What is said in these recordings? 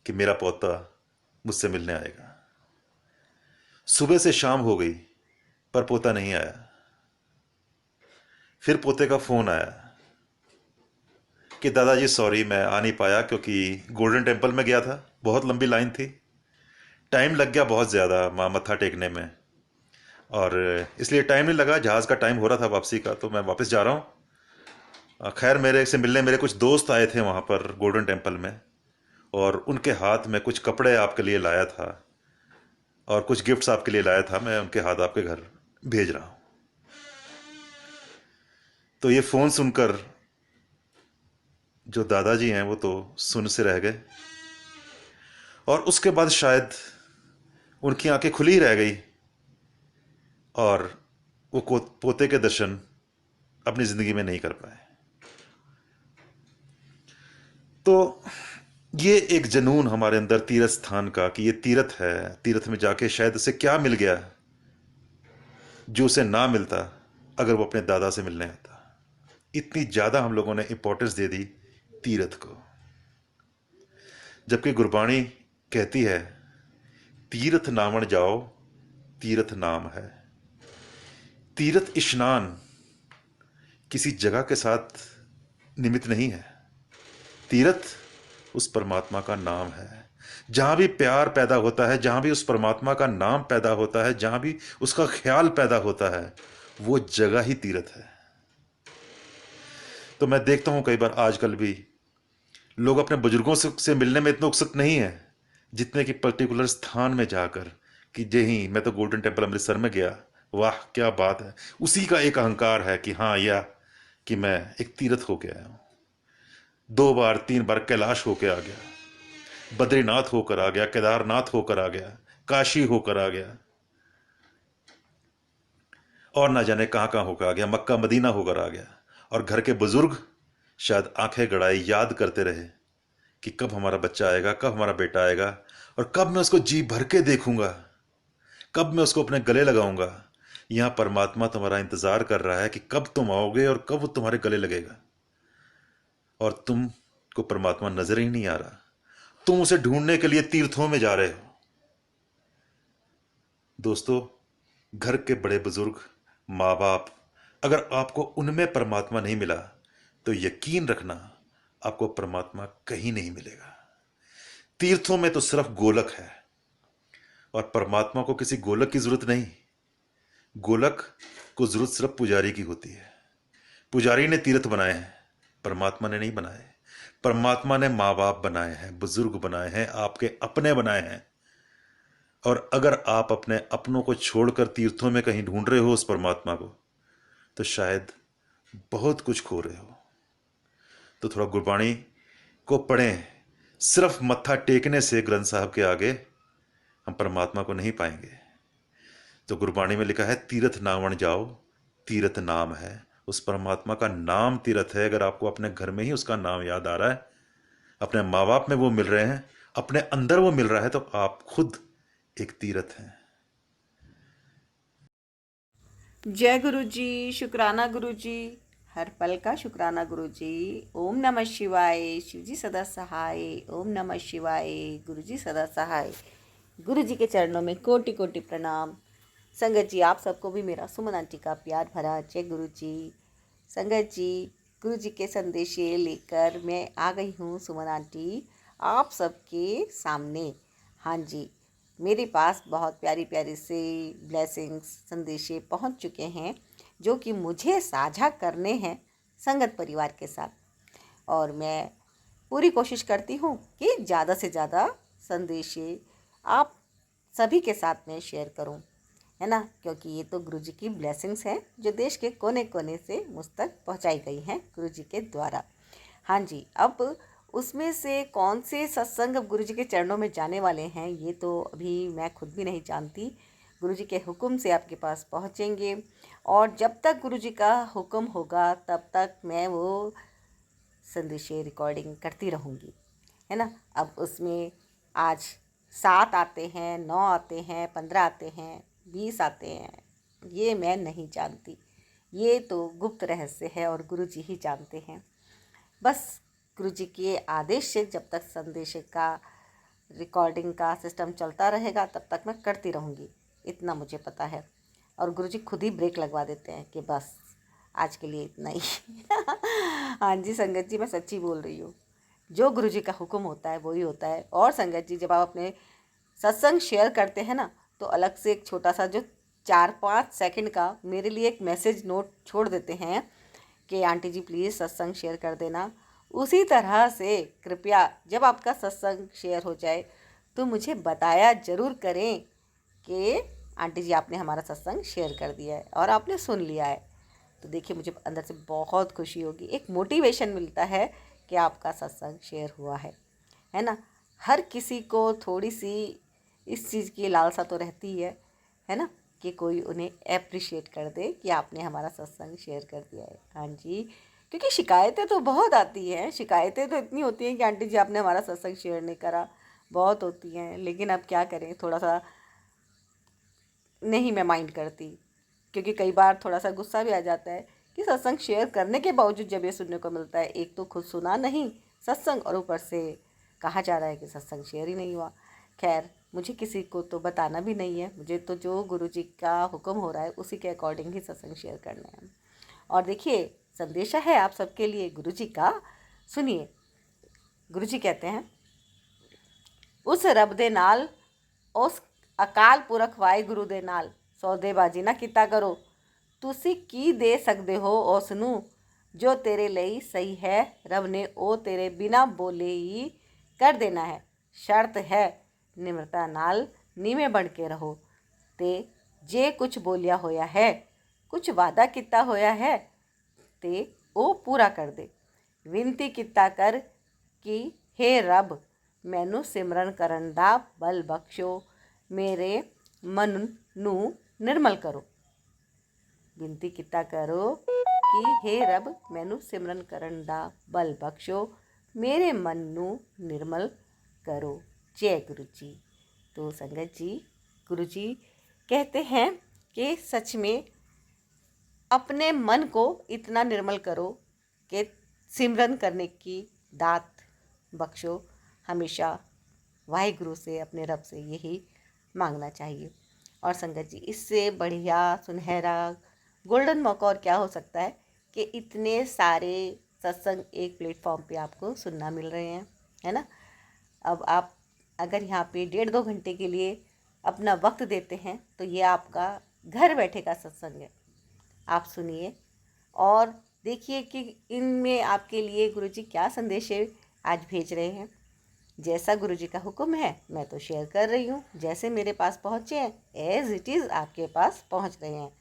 कि मेरा पोता मुझसे मिलने आएगा। सुबह से शाम हो गई पर पोता नहीं आया। फिर पोते का फोन आया कि दादाजी सॉरी मैं आ नहीं पाया क्योंकि गोल्डन टेम्पल में गया था, बहुत लंबी लाइन थी, टाइम लग गया बहुत ज़्यादा माँ मत्था टेकने में, और इसलिए टाइम नहीं लगा, जहाज़ का टाइम हो रहा था वापसी का, तो मैं वापस जा रहा हूँ। खैर मेरे से मिलने मेरे कुछ दोस्त आए थे वहाँ पर गोल्डन टेम्पल में, और उनके हाथ में कुछ कपड़े आपके लिए लाया था और कुछ गिफ्ट्स आपके लिए लाया था, मैं उनके हाथ आपके घर भेज रहा हूँ। तो ये फ़ोन सुनकर जो दादाजी हैं वो तो सुन से रह गए, और उसके बाद शायद उनकी आंखें खुली रह गई और वो पोते के दर्शन अपनी ज़िंदगी में नहीं कर पाए। तो ये एक जनून हमारे अंदर तीर्थ स्थान का कि ये तीर्थ है, तीर्थ में जाके शायद उसे क्या मिल गया जो उसे ना मिलता अगर वो अपने दादा से मिलने आता। इतनी ज़्यादा हम लोगों ने इंपॉर्टेंस दे दी तीर्थ को, जबकि गुरबाणी कहती है तीर्थ नामन जाओ तीर्थ नाम है। तीर्थ स्नान किसी जगह के साथ निमित्त नहीं है, तीर्थ उस परमात्मा का नाम है। जहां भी प्यार पैदा होता है, जहां भी उस परमात्मा का नाम पैदा होता है, जहां भी उसका ख्याल पैदा होता है, वो जगह ही तीर्थ है। तो मैं देखता हूं कई बार आजकल भी लोग अपने बुजुर्गों से मिलने में इतने उत्सुक नहीं है जितने कि पर्टिकुलर स्थान में जाकर कि जे ही मैं तो गोल्डन टेम्पल अमृतसर में गया, वाह क्या बात है। उसी का एक अहंकार है कि हाँ या कि मैं एक तीर्थ होके आया हूं, 2 बार 3 बार कैलाश होके आ गया, बद्रीनाथ होकर आ गया, केदारनाथ होकर आ गया, काशी होकर आ गया, और ना जाने कहां कहां होकर आ गया, मक्का मदीना होकर आ गया। और घर के बुजुर्ग शायद आंखें गड़ाई याद करते रहे कि कब हमारा बच्चा आएगा, कब हमारा बेटा आएगा, और कब मैं उसको जी भर के देखूंगा, कब मैं उसको अपने गले लगाऊंगा। यहां परमात्मा तुम्हारा इंतजार कर रहा है कि कब तुम आओगे और कब वो तुम्हारे गले लगेगा, और तुमको परमात्मा नजर ही नहीं आ रहा। तुम उसे ढूंढने के लिए तीर्थों में जा रहे हो। दोस्तों, घर के बड़े बुजुर्ग, माँ बाप, अगर आपको उनमें परमात्मा नहीं मिला तो यकीन रखना आपको परमात्मा कहीं नहीं मिलेगा। तीर्थों में तो सिर्फ गोलक है, और परमात्मा को किसी गोलक की जरूरत नहीं। गोलक को जरूरत सिर्फ पुजारी की होती है। पुजारी ने तीर्थ बनाए हैं, परमात्मा ने नहीं बनाए। परमात्मा ने माँ बाप बनाए हैं, बुजुर्ग बनाए हैं, आपके अपने बनाए हैं। और अगर आप अपने अपनों को छोड़कर तीर्थों में कहीं ढूंढ रहे हो उस परमात्मा को, तो शायद बहुत कुछ खो रहे हो। तो थोड़ा गुरबाणी को पढ़ें। सिर्फ मत्था टेकने से ग्रंथ साहब के आगे हम परमात्मा को नहीं पाएंगे। तो गुरबाणी में लिखा है तीर्थ नावण जाओ तीर्थ नाम है। उस परमात्मा का नाम तीर्थ है। अगर आपको अपने घर में ही उसका नाम याद आ रहा है, अपने माँ बाप में वो मिल रहे हैं, अपने अंदर वो मिल रहा है, तो आप खुद एक तीर्थ हैं। जय गुरु जी। शुक्राना गुरु जी। हर पल का शुक्राना गुरु जी। ओम नमः शिवाय। शिव जी सदा सहाय। ओम नमः शिवाय। गुरु जी सदा सहाय। गुरु जी के चरणों में कोटि कोटि प्रणाम। संगत जी, आप सबको भी मेरा सुमन आंटी का प्यार भरा जय गुरु जी। संगत जी, गुरु जी के संदेशे लेकर मैं आ गई हूँ सुमन आंटी आप सबके सामने। हाँ जी, मेरे पास बहुत प्यारी प्यारी से ब्लेसिंग्स संदेशे पहुंच चुके हैं जो कि मुझे साझा करने हैं संगत परिवार के साथ। और मैं पूरी कोशिश करती हूँ कि ज़्यादा से ज़्यादा संदेशे आप सभी के साथ में शेयर करूँ, है ना, क्योंकि ये तो गुरु जी की ब्लेसिंग्स हैं जो देश के कोने कोने से मुझ तक पहुँचाई गई हैं गुरु जी के द्वारा। हाँ जी, अब उसमें से कौन से सत्संग अब गुरु जी के चरणों में जाने वाले हैं ये तो अभी मैं खुद भी नहीं जानती। गुरु जी के हुक्म से आपके पास पहुँचेंगे, और जब तक गुरु जी का हुक्म होगा तब तक मैं वो संदेशे रिकॉर्डिंग करती रहूँगी, है ना। अब उसमें आज 7 आते हैं, 9 आते हैं, 15 आते हैं, 20 आते हैं, ये मैं नहीं जानती। ये तो गुप्त रहस्य है और गुरु जी ही जानते हैं। बस गुरु जी के आदेश से जब तक संदेश का रिकॉर्डिंग का सिस्टम चलता रहेगा तब तक मैं करती रहूँगी, इतना मुझे पता है। और गुरुजी खुद ही ब्रेक लगवा देते हैं कि बस आज के लिए इतना ही। हाँ जी संगत जी, मैं सच्ची बोल रही हूँ। जो गुरुजी का हुक्म होता है वही होता है। और संगत जी, जब आप अपने सत्संग शेयर करते हैं ना, तो अलग से एक छोटा सा जो 4-5 सेकंड का मेरे लिए एक मैसेज नोट छोड़ देते हैं कि आंटी जी प्लीज़ सत्संग शेयर कर देना। उसी तरह से कृपया जब आपका सत्संग शेयर हो जाए तो मुझे बताया ज़रूर करें कि आंटी जी आपने हमारा सत्संग शेयर कर दिया है और आपने सुन लिया है। तो देखिए, मुझे अंदर से बहुत खुशी होगी, एक मोटिवेशन मिलता है कि आपका सत्संग शेयर हुआ है ना। हर किसी को थोड़ी सी इस चीज़ की लालसा तो रहती है ना, कि कोई उन्हें एप्रिशिएट कर दे कि आपने हमारा सत्संग शेयर कर दिया है। हाँ जी, क्योंकि शिकायतें तो बहुत आती हैं, शिकायतें तो इतनी होती हैं कि आंटी जी आपने हमारा सत्संग शेयर नहीं करा, बहुत होती हैं। लेकिन अब क्या करें, थोड़ा सा नहीं मैं माइंड करती, क्योंकि कई बार थोड़ा सा गुस्सा भी आ जाता है कि सत्संग शेयर करने के बावजूद जब ये सुनने को मिलता है, एक तो खुद सुना नहीं सत्संग और ऊपर से कहा जा रहा है कि सत्संग शेयर ही नहीं हुआ। खैर, मुझे किसी को तो बताना भी नहीं है, मुझे तो जो गुरुजी का हुक्म हो रहा है उसी के अकॉर्डिंग ही सत्संग शेयर करना है। और देखिए, संदेशा है आप सबके लिए गुरुजी का, सुनिए। गुरुजी कहते हैं, उस रब दे नाल, उस अकाल पुरख वाहे गुरु दे नाल सौदेबाजी ना ਕੀਤਾ ਕਰੋ। ਤੁਸੀਂ ਕੀ ਦੇ ਸਕਦੇ ਹੋ ਉਸ ਨੂੰ ਜੋ ਤੇਰੇ ਲਈ ਸਹੀ ਹੈ। रब ने ਉਹ ਤੇਰੇ ਬਿਨਾ ਬੋਲੇ ਹੀ ਕਰ ਦੇਣਾ ਹੈ। शर्त है निम्रता नाल नीवें बन के रहो ते जे कुछ बोलिया होया है, कुछ वादा किता होया है ते ਉਹ पूरा कर दे। विनती किता कर कि हे रब ਮੈਨੂੰ ਸਿਮਰਨ ਕਰਨ ਦਾ ਬਲ ਬਖਸ਼ੋ, ਮੇਰੇ ਮਨ ਨੂੰ ਨਿਰਮਲ ਕਰੋ। ਬੇਨਤੀ ਕੀਤਾ ਕਰੋ ਕਿ हे रब ਮੈਨੂੰ ਸਿਮਰਨ ਕਰਨ ਦਾ ਬਲ ਬਖਸ਼ੋ, मेरे मन ਨੂੰ निर्मल करो। जय गुरु जी। तो संगत जी, गुरु जी कहते हैं कि सच में अपने मन को इतना निर्मल करो कि सिमरन करने की दात बख्शो। हमेशा वाहिगुरु से, अपने रब से यही मांगना चाहिए। और संगत जी, इससे बढ़िया सुनहरा गोल्डन मौका और क्या हो सकता है कि इतने सारे सत्संग एक प्लेटफॉर्म पे आपको सुनना मिल रहे हैं, है ना। अब आप अगर यहाँ पे 1.5-2 घंटे के लिए अपना वक्त देते हैं तो ये आपका घर बैठे का सत्संग है। आप सुनिए और देखिए कि इनमें आपके लिए गुरुजी क्या संदेश आज भेज रहे हैं। जैसा गुरुजी का हुक्म है मैं तो शेयर कर रही हूँ, जैसे मेरे पास पहुँचे हैं एज इट इज़ आपके पास पहुँच रहे हैं।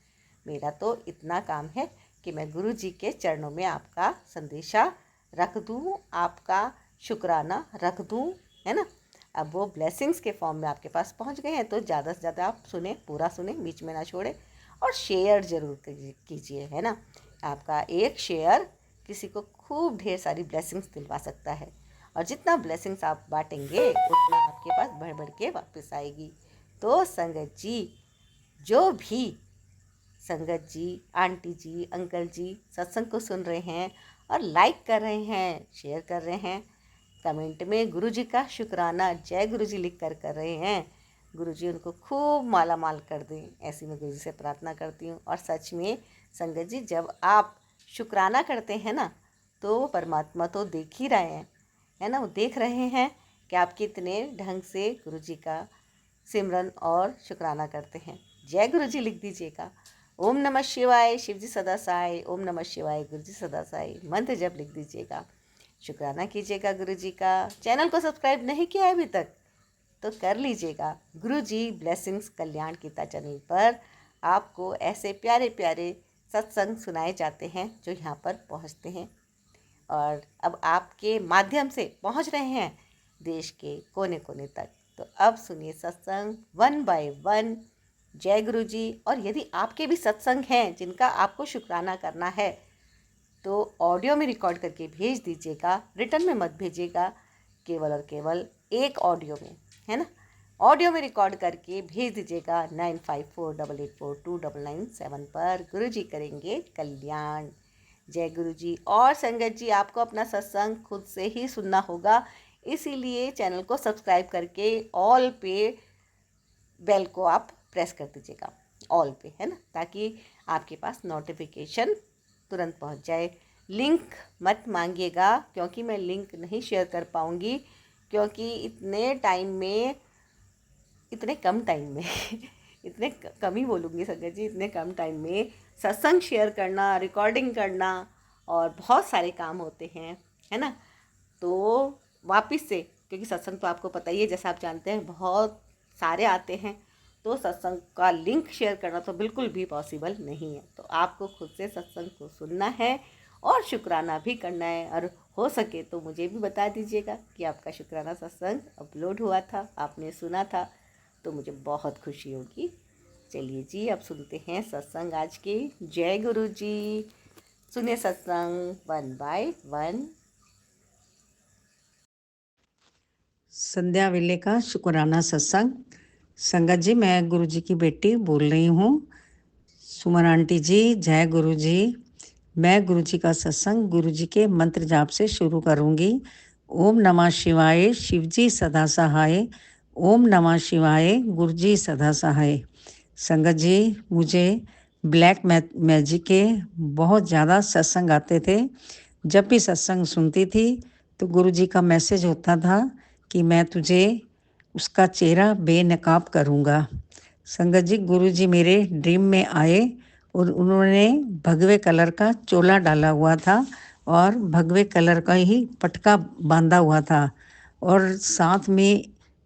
मेरा तो इतना काम है कि मैं गुरुजी के चरणों में आपका संदेशा रख दूँ, आपका शुक्राना रख दूँ, है ना। अब वो ब्लेसिंग्स के फॉर्म में आपके पास पहुंच गए हैं तो ज़्यादा से ज़्यादा आप सुने, पूरा सुने, बीच में ना छोड़े और शेयर ज़रूर कीजिए, है ना। आपका एक शेयर किसी को खूब ढेर सारी ब्लेसिंग्स दिलवा सकता है और जितना ब्लेसिंग्स आप बांटेंगे उतना आपके पास बढ़ बढ़ के वापस आएगी। तो संगत जी, जो भी संगत जी, आंटी जी, अंकल जी सत्संग को सुन रहे हैं और लाइक कर रहे हैं, शेयर कर रहे हैं, कमेंट में गुरुजी का शुक्राना जय गुरुजी लिख कर रहे हैं, गुरुजी उनको खूब माला माल कर दें, ऐसी मैं गुरुजी से प्रार्थना करती हूँ। और सच में संगत जी, जब आप शुक्राना करते हैं ना तो वो परमात्मा तो देख ही रहे हैं, है ना। वो देख रहे हैं कि आप कितने ढंग से गुरुजी का सिमरन और शुक्राना करते हैं। जय गुरुजी लिख दीजिएगा। ओम नमः शिवाय, शिवजी सदा सहाय। ओम नमः शिवाय, गुरुजी सदा सहाय मंत्र जब लिख दीजिएगा। शुक्राना कीजिएगा गुरुजी का। चैनल को सब्सक्राइब नहीं किया है अभी तक तो कर लीजिएगा। गुरुजी ब्लेसिंग्स कल्याण गीता चैनल पर आपको ऐसे प्यारे प्यारे सत्संग सुनाए जाते हैं जो यहाँ पर पहुँचते हैं और अब आपके माध्यम से पहुँच रहे हैं देश के कोने कोने तक। तो अब सुनिए सत्संग 1 बाय 1। जय गुरु जी। और यदि आपके भी सत्संग हैं जिनका आपको शुक्राना करना है तो ऑडियो में रिकॉर्ड करके भेज दीजिएगा, रिटर्न में मत भेजिएगा, केवल और केवल एक ऑडियो में, है ना। ऑडियो में रिकॉर्ड करके भेज दीजिएगा 9548842997 पर। गुरु जी करेंगे कल्याण। जय गुरु जी। और संगत जी, आपको अपना सत्संग खुद से ही सुनना होगा, इसीलिए चैनल को सब्सक्राइब करके ऑल पे बेल को आप प्रेस कर दीजिएगा, ऑल पे, है ना, ताकि आपके पास नोटिफिकेशन तुरंत पहुंच जाए। लिंक मत मांगिएगा, क्योंकि मैं लिंक नहीं शेयर कर पाऊँगी, क्योंकि इतने कम टाइम में इतने कम ही बोलूँगी संगत जी, इतने कम टाइम में सत्संग शेयर करना, रिकॉर्डिंग करना और बहुत सारे काम होते हैं, है ना। तो वापस से, क्योंकि सत्संग तो आपको पता ही है, जैसा आप जानते हैं बहुत सारे आते हैं, तो सत्संग का लिंक शेयर करना तो बिल्कुल भी पॉसिबल नहीं है। तो आपको खुद से सत्संग को सुनना है और शुक्राना भी करना है, और हो सके तो मुझे भी बता दीजिएगा कि आपका शुक्राना सत्संग अपलोड हुआ था, आपने सुना था, तो मुझे बहुत खुशी होगी। चलिए जी, अब सुनते हैं सत्संग आज की। जय गुरु जी। सुने सत्संग 1 बाय 1। संध्या वेले का शुक्राना सत्संग। संगत जी, मैं गुरु जी की बेटी बोल रही हूँ। सुमन आंटी जी, जय गुरु जी। मैं गुरु जी का सत्संग गुरु जी के मंत्र जाप से शुरू करूँगी। ओम नमः शिवाय, शिव जी सदा सहाय। ओम नमः शिवाय, गुरु जी सदा सहाय। संगत जी, मुझे ब्लैक मैजिक के बहुत ज़्यादा सत्संग आते थे। जब भी सत्संग सुनती थी तो गुरु जी का मैसेज होता था कि मैं तुझे उसका चेहरा बेनकाब करूँगा। संगत जी, गुरु जी मेरे ड्रीम में आए और उन्होंने भगवे कलर का चोला डाला हुआ था और भगवे कलर का ही पटका बांधा हुआ था और साथ में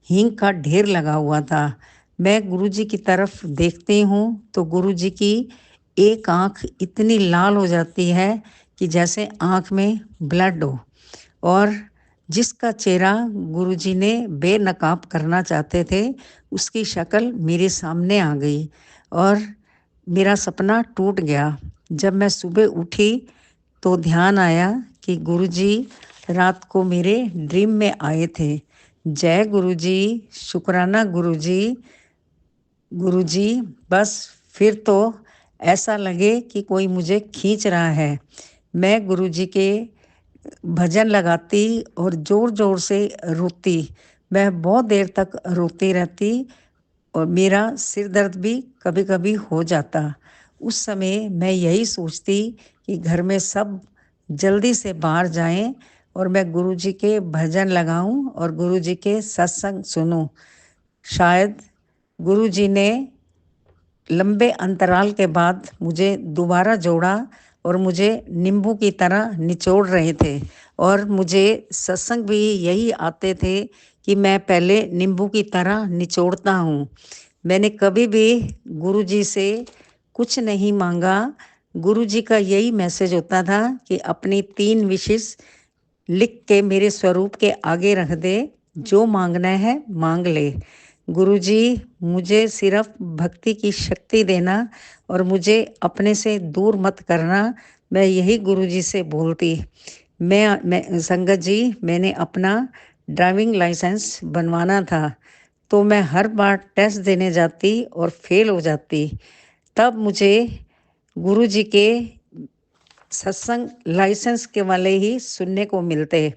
हींग का ढेर लगा हुआ था। मैं गुरुजी की तरफ देखती हूँ तो गुरुजी की एक आँख इतनी लाल हो जाती है कि जैसे आँख में ब्लड हो, और जिसका चेहरा गुरुजी ने बेनकाब करना चाहते थे उसकी शक्ल मेरे सामने आ गई और मेरा सपना टूट गया। जब मैं सुबह उठी तो ध्यान आया कि गुरुजी रात को मेरे ड्रीम में आए थे। जय गुरुजी, शुक्राना गुरुजी। गुरुजी, बस फिर तो ऐसा लगे कि कोई मुझे खींच रहा है। मैं गुरुजी के भजन लगाती और ज़ोर ज़ोर से रोती। मैं बहुत देर तक रोती रहती और मेरा सिर दर्द भी कभी कभी हो जाता। उस समय मैं यही सोचती कि घर में सब जल्दी से बाहर जाएं और मैं गुरुजी के भजन लगाऊं और गुरुजी के सत्संग सुनूं। शायद गुरुजी ने लंबे अंतराल के बाद मुझे दोबारा जोड़ा और मुझे नींबू की तरह निचोड़ रहे थे, और मुझे सत्संग भी यही आते थे कि मैं पहले नींबू की तरह निचोड़ता हूँ। मैंने कभी भी गुरुजी से कुछ नहीं मांगा। गुरुजी का यही मैसेज होता था कि अपनी 3 विशेष लिख के मेरे स्वरूप के आगे रख दे, जो मांगना है मांग ले। गुरुजी, मुझे सिर्फ भक्ति की शक्ति देना और मुझे अपने से दूर मत करना, मैं यही गुरुजी से बोलती। मैं संगत जी, मैंने अपना ड्राइविंग लाइसेंस बनवाना था, तो मैं हर बार टेस्ट देने जाती और फेल हो जाती। तब मुझे गुरुजी के सत्संग लाइसेंस के वाले ही सुनने को मिलते।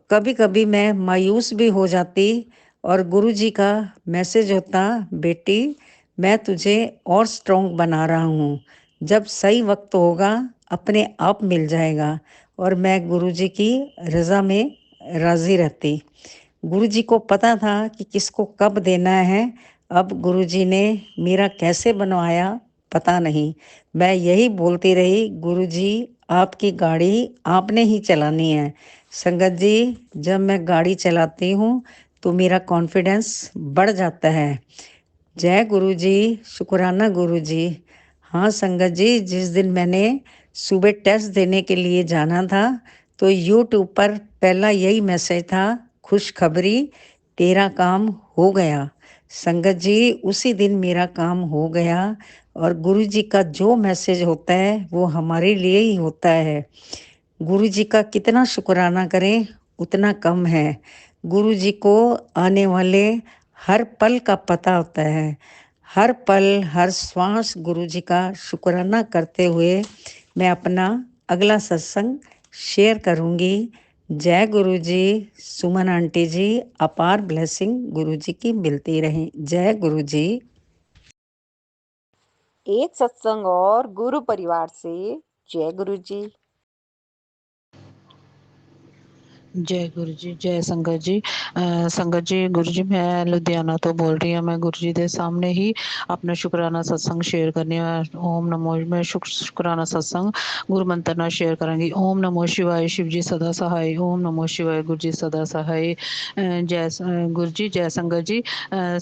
कभी कभी मैं मायूस भी हो जाती और गुरुजी का मैसेज होता, बेटी मैं तुझे और स्ट्रॉन्ग बना रहा हूँ, जब सही वक्त होगा अपने आप मिल जाएगा। और मैं गुरुजी की रज़ा में राज़ी रहती। गुरुजी को पता था कि किसको कब देना है। अब गुरुजी ने मेरा कैसे बनवाया पता नहीं। मैं यही बोलती रही, गुरुजी आपकी गाड़ी आपने ही चलानी है। संगत जी, जब मैं गाड़ी चलाती हूँ तो मेरा कॉन्फिडेंस बढ़ जाता है। जय गुरुजी, शुक्राना गुरुजी। हाँ संगत जी, जिस दिन मैंने सुबह टेस्ट देने के लिए जाना था तो यूट्यूब पर पहला यही मैसेज था, खुशखबरी तेरा काम हो गया। संगत जी, उसी दिन मेरा काम हो गया, और गुरुजी का जो मैसेज होता है वो हमारे लिए ही होता है। गुरु जी का कितना शुक्राना करें उतना कम है। गुरु जी को आने वाले हर पल का पता होता है। हर पल हर श्वास गुरु जी का शुक्राना करते हुए मैं अपना अगला सत्संग शेयर करूंगी। जय गुरु जी। सुमन आंटी जी, अपार ब्लेसिंग गुरु जी की मिलती रहे। जय गुरु जी। एक सत्संग और गुरु परिवार से जय गुरु जी। जय गुरु जी, जय संगत जी। संगत जी, गुरु जी मैं लुधियाना तो बोल रही हूँ। मैं गुरु जी के सामने ही अपना शुकराना सत्संग शेयर करनी है। ओम नमो, मैं शुकराना सत्संग गुरु मंत्र ਨਾਲ शेयर करूँगी। ओम नमो शिवाय, शिव जी सदा सहाय। ओम नमो शिवाय, गुरु जी सदा सहाय। जय गुरु जी, जय संगत जी।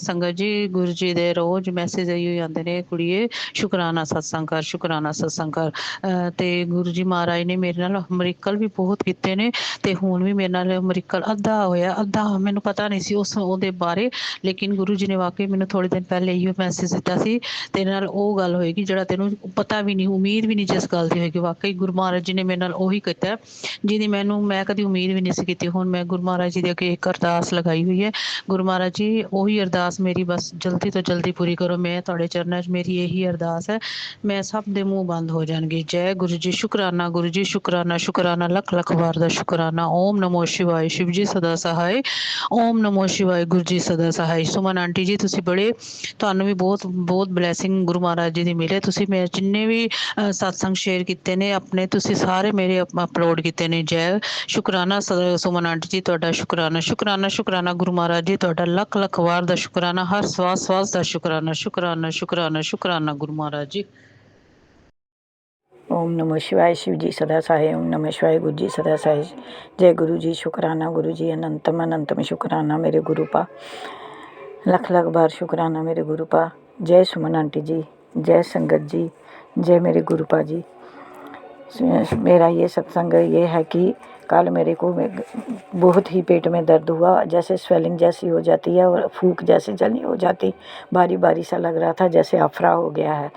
संगत जी, गुरु जी ਦੇ ਰੋਜ਼ ਮੈਸੇਜ ਆਈ ਆਉਂਦੇ ਨੇ, ਕੁੜੀਏ ਸ਼ੁਕਰਾਨਾ ਸਤਸੰਗ ਕਰ, ਸ਼ੁਕਰਾਨਾ ਸਤਸੰਗ ਕਰ। ਤੇ ਗੁਰੂ ਜੀ ਮਹਾਰਾਜ ਨੇ ਮੇਰੇ ਨਾਲ ਅਮਰੀਕਲ ਵੀ ਬਹੁਤ ਕੀਤੇ ਨੇ ਤੇ ਹੁਣ ਵੀ ਮੇਰੇ ਨਾਲ ਅਮਰੀਕਲ ਅੱਧਾ ਹੋਇਆ, ਅੱਧਾ ਮੈਨੂੰ ਪਤਾ ਨਹੀਂ ਸੀ ਉਸ ਉਹਦੇ ਬਾਰੇ, ਲੇਕਿਨ ਗੁਰੂ ਜੀ ਨੇ ਵਾਕਈ ਮੈਨੂੰ ਥੋੜੇ ਦਿਨ ਪਹਿਲੇ ਹੀ ਮੈਸੇਜ ਦਿੱਤਾ ਸੀ, ਤੇਰੇ ਨਾਲ ਉਹ ਗੱਲ ਹੋਏਗੀ ਜਿਹੜਾ ਤੈਨੂੰ ਪਤਾ ਵੀ ਨਹੀਂ, ਉਮੀਦ ਵੀ ਨਹੀਂ ਜਿਸ ਗੱਲ ਦੀ ਹੋਏਗੀ। ਵਾਕਈ ਗੁਰੂ ਮਹਾਰਾਜ ਜੀ ਨੇ ਮੇਰੇ ਨਾਲ ਉਹੀ ਕੀਤਾ ਜਿਹਦੀ ਮੈਂ ਕਦੀ ਉਮੀਦ ਵੀ ਨਹੀਂ ਸੀ ਕੀਤੀ। ਹੁਣ ਮੈਂ ਗੁਰੂ ਮਹਾਰਾਜ ਜੀ ਦੇ ਅੱਗੇ ਇੱਕ ਅਰਦਾਸ ਲਗਾਈ ਹੋਈ ਹੈ। ਗੁਰੂ ਮਹਾਰਾਜ ਜੀ, ਉਹੀ ਅਰਦਾਸ ਮੇਰੀ ਬਸ ਜਲਦੀ ਤੋਂ ਜਲਦੀ ਪੂਰੀ ਕਰੋ। ਮੈਂ ਤੁਹਾਡੇ ਚਰਨਾਂ 'ਚ ਮੇਰੀ ਇਹੀ ਅਰਦਾਸ ਹੈ। ਮੈਂ ਸਭ ਦੇ ਮੂੰਹ ਬੰਦ ਹੋ ਜਾਣਗੇ। ਜੈ ਗੁਰੂ ਜੀ, ਸ਼ੁਕਰਾਨਾ ਗੁਰੂ ਜੀ, ਸ਼ੁਕਰਾਨਾ ਸ਼ੁਕਰਾਨਾ, ਲੱਖ ਲੱਖ ਵਾਰ ਦਾ ਸ਼ੁਕਰਾਨਾ। ओम नमो शिवाय, शिव जी सदा सहाय। ओम नमो शिवाय, गुरु जी सदा सहाय। सुमन आंटी जी, ਤੁਸੀਂ ਬੜੇ, ਤੁਹਾਨੂੰ ਵੀ ਬਹੁਤ ਬਹੁਤ ਬਲੇਸਿੰਗ ਗੁਰੂ ਮਹਾਰਾਜ ਜੀ ਦੀ ਮਿਲੇ। ਤੁਸੀਂ ਮੇਰੇ ਜਿੰਨੇ ਵੀ ਸਤਸੰਗ ਸ਼ੇਅਰ ਕੀਤੇ ਨੇ ਆਪਣੇ, ਤੁਸੀਂ ਸਾਰੇ ਮੇਰੇ ਅਪਲੋਡ ਕੀਤੇ ਨੇ। ਜੈ ਸ਼ੁਕਰਾਨਾ ਸੁਮਨ ਆਂਟੀ ਜੀ, ਤੁਹਾਡਾ ਸ਼ੁਕਰਾਨਾ ਸ਼ੁਕਰਾਨਾ ਸ਼ੁਕਰਾਨਾ। ਗੁਰੂ ਮਹਾਰਾਜ ਜੀ ਤੁਹਾਡਾ ਲੱਖ ਲੱਖ ਵਾਰ ਦਾ ਸ਼ੁਕਰਾਨਾ, ਹਰ ਸਵਾਸ ਸਵਾਸ ਦਾ ਸ਼ੁਕਰਾਨਾ ਸ਼ੁਕਰਾਨਾ ਸ਼ੁਕਰਾਨਾ ਸ਼ੁਕਰਾਨਾ ਗੁਰੂ ਮਹਾਰਾਜ ਜੀ। ओम नमः शिवाय, शिव जी सदा सहाय। ओम नमः शिवाय, गुरु जी सदा सहाय। जय गुरु जी, शुकराना गुरु जी, अनंतम अनंतम शुकराना मेरे गुरु पा, लख लख बार शुकराना मेरे गुरु पा। जय सुमन आंटी जी, जय संगत जी, जय मेरे गुरु पा जी। मेरा ये सत्संग ये है कि कल मेरे को बहुत ही पेट में दर्द हुआ, जैसे स्वेलिंग जैसी हो जाती है और फूंक जैसे जलनी हो जाती, बारी बारी सा लग रहा था जैसे अफरा हो गया है।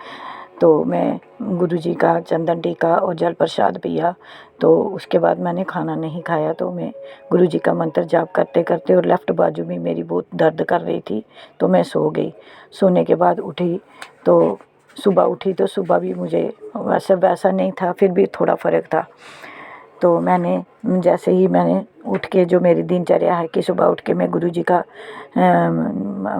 तो मैं गुरु जी का चंदन टीका और जल प्रसाद पिया। तो उसके बाद मैंने खाना नहीं खाया। तो मैं गुरु जी का मंत्र जाप करते करते, और लेफ़्ट बाजू भी मेरी बहुत दर्द कर रही थी, तो मैं सो गई। सोने के बाद उठी तो सुबह उठी तो सुबह भी मुझे वैसा नहीं था, फिर भी थोड़ा फ़र्क था। तो मैंने जैसे ही मैंने उठ के, जो मेरी दिनचर्या है कि सुबह उठ के मैं गुरु जी का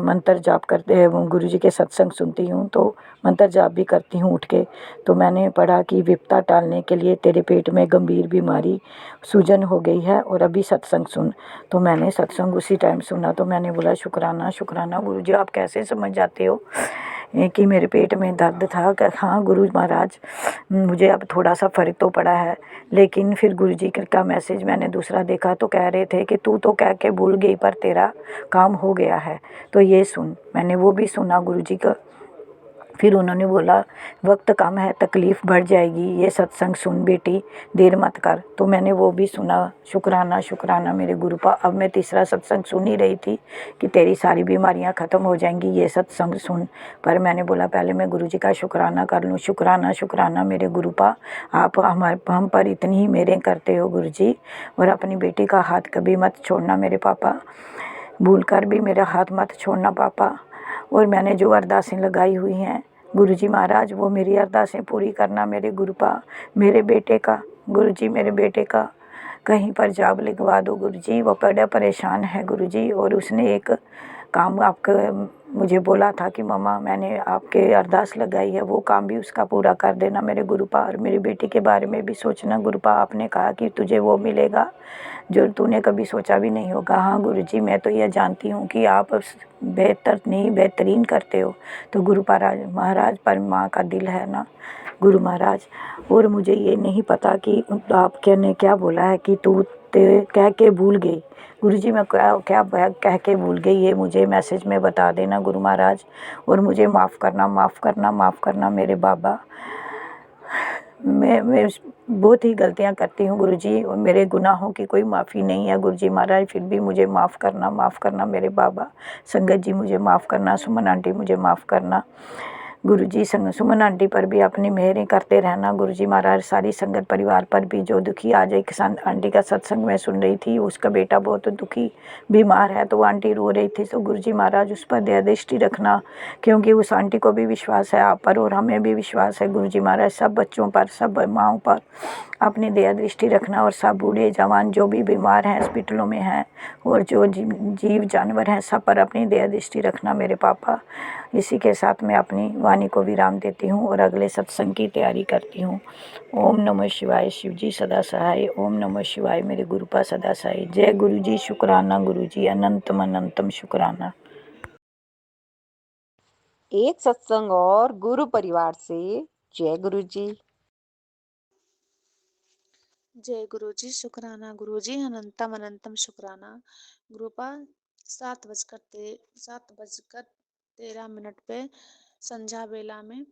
मंत्र जाप करते, गुरु जी के सत्संग सुनती हूँ, तो मंत्र जाप भी करती हूँ उठ के। तो मैंने पढ़ा कि विपदा टालने के लिए तेरे पेट में गंभीर बीमारी सूजन हो गई है और अभी सत्संग सुन। तो मैंने सत्संग उसी टाइम सुना। तो मैंने बोला शुकराना शुकराना गुरु जी, आप कैसे समझ जाते हो कि मेरे पेट में दर्द था। हाँ गुरु महाराज, मुझे अब थोड़ा सा फ़र्क तो पड़ा है। लेकिन फिर गुरु जी का मैसेज मैंने दूसरा देखा, तो कह रहे थे कि तू तो कह के भूल गई पर तेरा काम हो गया है, तो ये सुन। मैंने वो भी सुना गुरु जी का। फिर उन्होंने बोला वक्त कम है, तकलीफ़ बढ़ जाएगी, ये सत्संग सुन बेटी, देर मत कर। तो मैंने वो भी सुना। शुकराना शुकराना मेरे गुरु पा। अब मैं तीसरा सत्संग सुन ही रही थी कि तेरी सारी बीमारियां ख़त्म हो जाएंगी, ये सत्संग सुन। पर मैंने बोला पहले मैं गुरु जी का शुकराना कर लूँ। शुकराना शुकराना मेरे गुरु पा, आप हम पर इतनी ही मेरे करते हो गुरु जी, और अपनी बेटी का हाथ कभी मत छोड़ना मेरे पापा, भूल कर भी मेरा हाथ मत छोड़ना पापा। और मैंने जो अरदासें लगाई हुई हैं गुरु जी महाराज, वो मेरी अरदासें पूरी करना मेरे गुरु पा। मेरे बेटे का गुरु जी, मेरे बेटे का कहीं पर जॉब लिखवा दो गुरु जी, वो बड़ा परेशान है गुरु जी। और उसने एक काम आपका मुझे बोला था कि मम्मा मैंने आपके अरदास लगाई है, वो काम भी उसका पूरा कर देना मेरे गुरु पा। और मेरी बेटी के बारे में भी सोचना गुरु पा। आपने कहा कि तुझे वो मिलेगा जो तूने कभी सोचा भी नहीं होगा। हाँ गुरु जी, मैं तो यह जानती हूँ कि आप बेहतर नहीं बेहतरीन करते हो। तो गुरु महाराज पर माँ का दिल है ना गुरु महाराज। और मुझे ये नहीं पता कि आपके ने क्या बोला है कि तू कह के भूल गई। गुरु जी मैं क्या कह के भूल गई, ये मुझे मैसेज में बता देना गुरु महाराज। और मुझे माफ़ करना माफ़ करना माफ़ करना मेरे बाबा। मैं बहुत ही गलतियां करती हूँ गुरु जी, और मेरे गुनाहों की कोई माफ़ी नहीं है गुरु जी महाराज। फिर भी मुझे माफ़ करना मेरे बाबा। संगत जी मुझे माफ़ करना, सुमन आंटी मुझे माफ़ करना गुरु जी। सुमन आंटी पर भी अपनी मेहरें करते रहना गुरु जी महाराज। सारी संगत परिवार पर भी जो दुखी, आज एक आंटी का सत्संग में सुन रही थी, उसका बेटा बहुत दुखी बीमार है, तो आंटी रो रही थी। तो गुरु जी महाराज उस पर दया दृष्टि रखना, क्योंकि उस आंटी को भी विश्वास है आप पर और हमें भी विश्वास है गुरु जी महाराज। सब बच्चों पर, सब माँओं पर अपनी दया दृष्टि रखना और सब बूढ़े जवान जो भी बीमार हैं हॉस्पिटलों में हैं और जो जीव जानवर हैं सब पर अपनी दया दृष्टि रखना मेरे पापा। इसी के साथ मैं अपनी वाणी को विराम देती हूँ और अगले सत्संग की तैयारी करती हूँ। ओम नमः शिवाय। शिव जी सदा सहाय। ओम नमः शिवाय। मेरे गुरुपा सदा सहाय। जय गुरु जी। शुक्राना गुरु जी। अनंतम अनंतम शुक्राना। एक सत्संग और गुरु परिवार से। जय गुरु जी। जय गुरु जी। शुक्राना गुरु जी। अनंतम अनंतम शुक्राना। गुरुपा 7:13 पे संध्या बेला में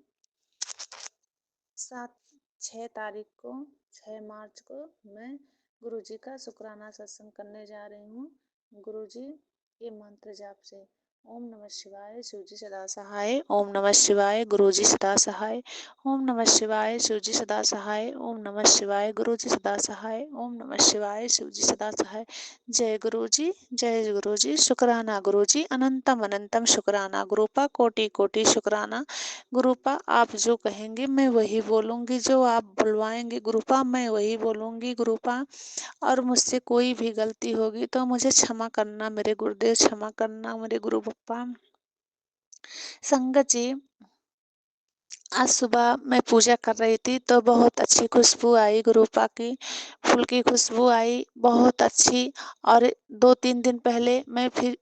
6 तारीख को 6 मार्च को मैं गुरु जी का शुक्राना सत्संग करने जा रही हूँ। गुरु जी के मंत्र जाप से। ओम नमः शिवाय। शिव जी सदा सहाय। ओम नमः शिवाय। गुरु जी सदा सहाय। ओम नमः शिवाय। शिव जी सदा सहाय। ओम नमः शिवाय। गुरु जी सदा सहाय। ओम नमः शिवाय। शिव जी सदा सहाय। जय गुरु जी। जय गुरु जी। शुक्राना गुरु जी। अनंतम अनंतम शुक्राना। गुरुपा कोटि कोटि शुक्राना। गुरुपा आप जो कहेंगे मैं वही बोलूंगी, जो आप बुलवाएंगे गुरुपा मैं वही बोलूंगी गुरुपा। और मुझसे कोई भी गलती होगी तो मुझे क्षमा करना मेरे गुरुदेव, क्षमा करना मेरे गुरु पप्पा। संगत जी, आज सुबह मैं पूजा कर रही थी तो बहुत अच्छी खुशबू आई गुरुपा की, फूल की खुशबू आई बहुत अच्छी। और 2-3 दिन पहले मैं फिर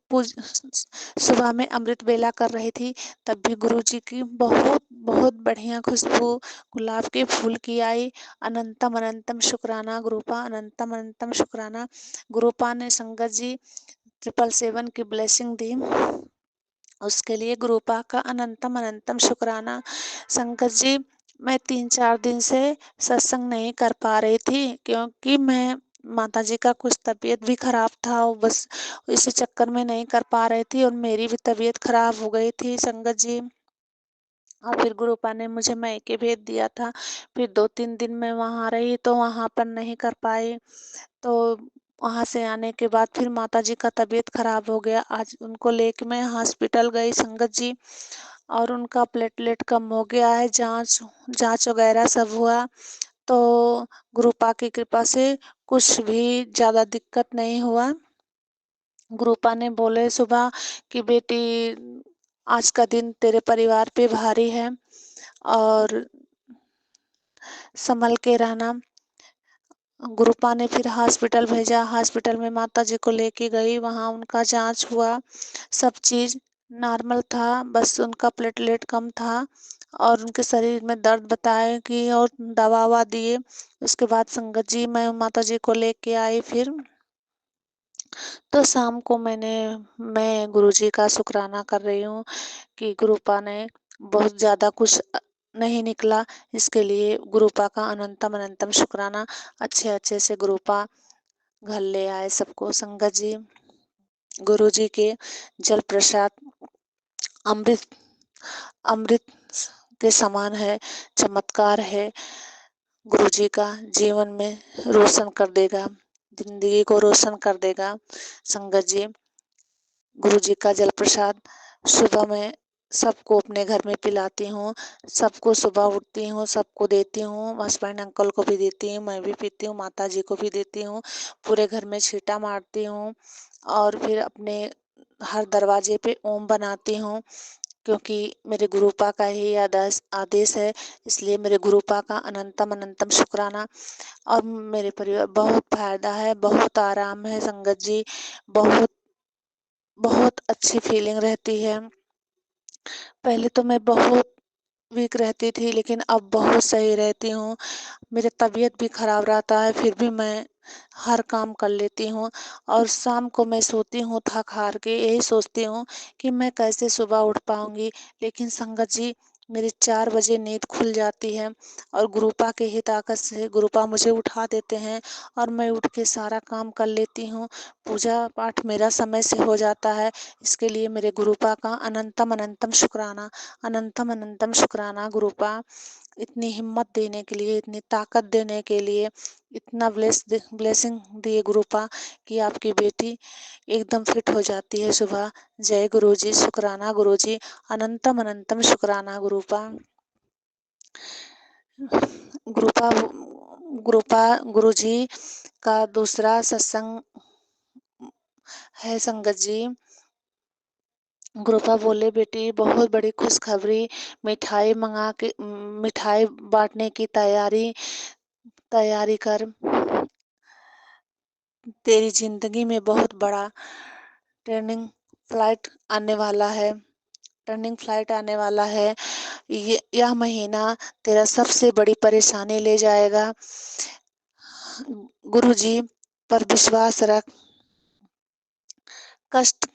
सुबह में अमृत बेला कर रही थी, तब भी गुरुजी की बहुत बहुत बढ़िया खुशबू गुलाब के फूल की आई। अनंतम अनंतम शुक्राना गुरुपा। अनंतम अनंतम शुक्राना। गुरुपा ने संगत जी 777 की ब्लेसिंग दी, उसके लिए गुरुपा का अनंतम अनंतम शुक्राना। संगत जी, मैं 3-4 दिन से सत्संग नहीं कर पा रही थी क्योंकि मैं माता जी का कुछ तबीयत भी खराब था, और बस इसी चक्कर में नहीं कर पा रही थी और मेरी भी तबीयत खराब हो गई थी संगत जी। और फिर गुरुपा ने मुझे मायके भेज दिया था। फिर 2-3 दिन मैं वहाँ रही तो वहाँ पर नहीं कर पाई। तो वहाँ से आने के बाद फिर माता जी का तबीयत खराब हो गया। आज उनको लेके मैं हॉस्पिटल गई संगत जी, और उनका प्लेटलेट कम हो गया है। जांच वगैरह सब हुआ तो गुरुपा की कृपा से कुछ भी ज़्यादा दिक्कत नहीं हुआ। गुरुपा ने बोले सुबह कि बेटी आज का दिन तेरे परिवार पे भारी है और संभल के रहना। गुरुपा ने फिर हॉस्पिटल भेजा। हॉस्पिटल में माता जी को लेके गई, वहाँ उनका जांच हुआ, सब चीज़ नॉर्मल था, बस उनका प्लेटलेट कम था और उनके शरीर में दर्द बताए कि, और दवा ववा दिए। उसके बाद संगत जी मैं माता जी को लेके आई फिर, तो शाम को मैं गुरुजी का शुक्राना कर रही हूँ कि गुरुपा ने बहुत ज़्यादा कुछ नहीं निकला, इसके लिए गुरुपा का अनंतम अनंतम शुक्राना। अच्छे से गुरुपा घर ले आए सबको। संगत जी, गुरुजी के जल प्रसाद अमृत अमृत के समान है, चमत्कार है। गुरुजी का जीवन में रोशन कर देगा, जिंदगी को रोशन कर देगा। संगत जी, गुरुजी का जल प्रसाद सुबह में सबको अपने घर में पिलाती हूँ, सबको सुबह उठती हूँ सबको देती हूँ, हस्बैंड अंकल को भी देती हूँ, मैं भी पीती हूँ, माता जी को भी देती हूँ, पूरे घर में छींटा मारती हूँ और फिर अपने हर दरवाजे पे ओम बनाती हूँ, क्योंकि मेरे गुरुपा का ही आदेश है, इसलिए मेरे गुरुपा का अनंतम अनंतम शुक्राना। और मेरे परिवार बहुत फायदा है, बहुत आराम है संगत जी, बहुत बहुत अच्छी फीलिंग रहती है। पहले तो मैं बहुत वीक रहती थी लेकिन अब बहुत सही रहती हूँ। मेरी तबीयत भी खराब रहता है फिर भी मैं हर काम कर लेती हूँ, और शाम को मैं सोती हूँ थक हार के, यही सोचती हूँ कि मैं कैसे सुबह उठ पाऊंगी, लेकिन संगत जी मेरी 4 बजे नींद खुल जाती है और गुरुपा के ही ताकत से गुरुपा मुझे उठा देते हैं और मैं उठ के सारा काम कर लेती हूँ। पूजा पाठ मेरा समय से हो जाता है, इसके लिए मेरे गुरुपा का अनंतम अनंतम शुक्राना। अनंतम अनंतम शुक्राना गुरुपा, इतनी हिम्मत देने के लिए, इतनी ताकत देने के लिए, इतना ब्लेसिंग दिए गुरुपा कि आपकी बेटी एकदम फिट हो जाती है सुबह। जय गुरु जी। शुक्राना गुरु जी। अनंतम अनंतम शुक्राना गुरुपा। गुरुपा गुरुजी का दूसरा सत्संग है संगत जी। गुरुपा बोले, बेटी बहुत बड़ी खुशखबरी, मिठाई बांटने की तैयारी कर। तेरी जिंदगी में बहुत बड़ा टर्निंग फ्लाइट आने वाला है टर्निंग फ्लाइट आने वाला है। यह महीना तेरा सबसे बड़ी परेशानी ले जाएगा। गुरुजी पर विश्वास रख। कष्ट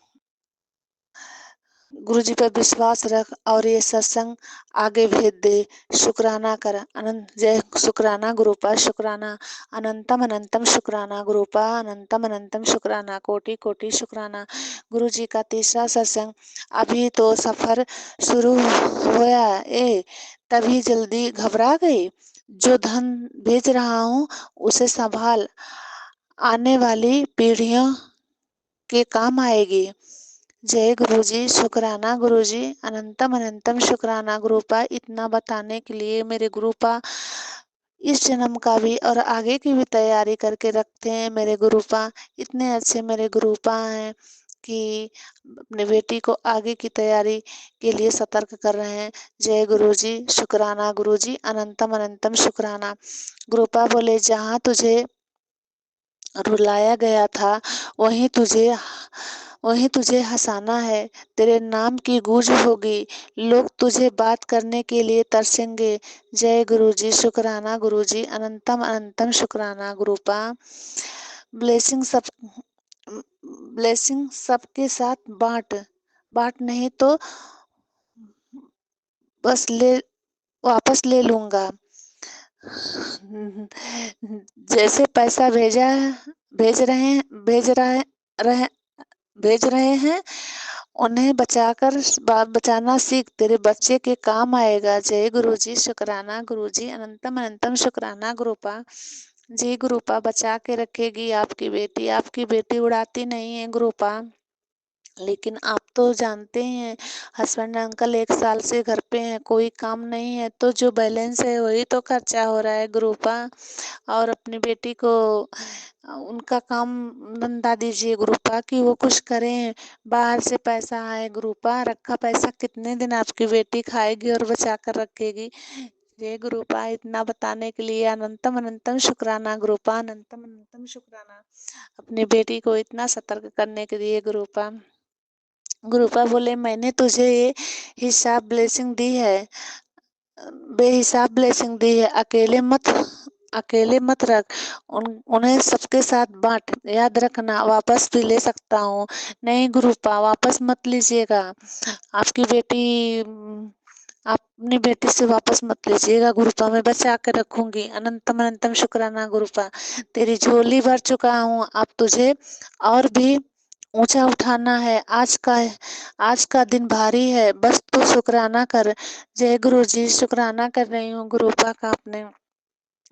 गुरुजी पर विश्वास रख और ये सत्संग आगे भेज दे। शुक्राना कर। अनंत जय शुक्राना गुरुपा, शुक्राना अनंतम अनंतम शुक्राना गुरुपा, अनंतम अनंतम शुक्राना, कोटि कोटि शुक्राना। गुरुजी का तीसरा सत्संग। अभी तो सफर शुरू हुआ तभी जल्दी घबरा गई। जो धन भेज रहा हूँ उसे संभाल, आने वाली पीढ़ियों के काम आएगी। जय गुरुजी, शुक्राना गुरुजी, अनंतम अनंतम शुक्राना गुरुपा। इतना बताने के लिए मेरे गुरुपा इस जन्म का भी और आगे की भी तैयारी करके रखते हैं। मेरे गुरुपा इतने अच्छे मेरे गुरुपा हैं कि अपने बेटी को आगे की तैयारी के लिए सतर्क कर रहे हैं। जय गुरुजी, शुक्राना गुरुजी, अनंतम अनंतम शुक्राना। गुरुपा बोले, जहाँ तुझे रुलाया गया था वहीं तुझे हंसाना है। तेरे नाम की गूंज होगी, लोग तुझे बात करने के लिए तरसेंगे। जय गुरुजी, शुक्राना गुरुजी, अनंतम अनंतम शुक्राना गुरुपा। ब्लेसिंग सबके साथ बांट नहीं तो वापस ले लूंगा। जैसे पैसा भेज रहे हैं उन्हें बचाना सीख, तेरे बच्चे के काम आएगा। जय गुरुजी, शुक्राना गुरुजी, अनंतम अनंतम शुक्राना गुरुपा। जी गुरुपा, बचा के रखेगी आपकी बेटी उड़ाती नहीं है गुरुपा। लेकिन आप तो जानते हैं हस्बैंड अंकल 1 साल से घर पे हैं, कोई काम नहीं है, तो जो बैलेंस है वही तो खर्चा हो रहा है गुरुपा। और अपनी बेटी को उनका काम धंधा दीजिए गुरुपा कि वो कुछ करें, बाहर से पैसा आए गुरुपा। रखा पैसा कितने दिन आपकी बेटी खाएगी और बचा कर रखेगी। जय गुरुपा, इतना बताने के लिए अनंतम अनंतम शुक्राना गुरुपा, अनंतम अनंतम शुक्राना अपनी बेटी को इतना सतर्क करने के लिए गुरुपा। गुरुपा बोले, मैंने तुझे ये हिसाब ब्लेसिंग दी है, बेहिसाब ब्लेसिंग दी है, अकेले मत रख, उन्हें सबके साथ बांट। याद रखना वापस भी ले सकता हूँ। नहीं गुरुपा, वापस मत लीजिएगा, आपकी बेटी आप अपनी बेटी से वापस मत लीजिएगा गुरुपा, मैं बचा कर रखूंगी। अनंतम अनंतम शुक्राना गुरुपा। तेरी झोली भर चुका हूँ, अब तुझे और भी ऊंचा उठाना है। आज का दिन भारी है, बस तू शुक्राना कर। जय गुरुजी, शुक्राना कर रही हूँ गुरुपा का अपने।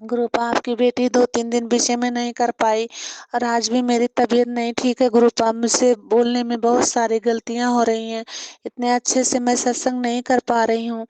गुरुपा, आपकी बेटी 2-3 दिन विषय में नहीं कर पाई और आज भी मेरी तबीयत नहीं ठीक है गुरुपा। मुझसे बोलने में बहुत सारी गलतियां हो रही हैं, इतने अच्छे से मैं सत्संग नहीं कर पा रही हूँ,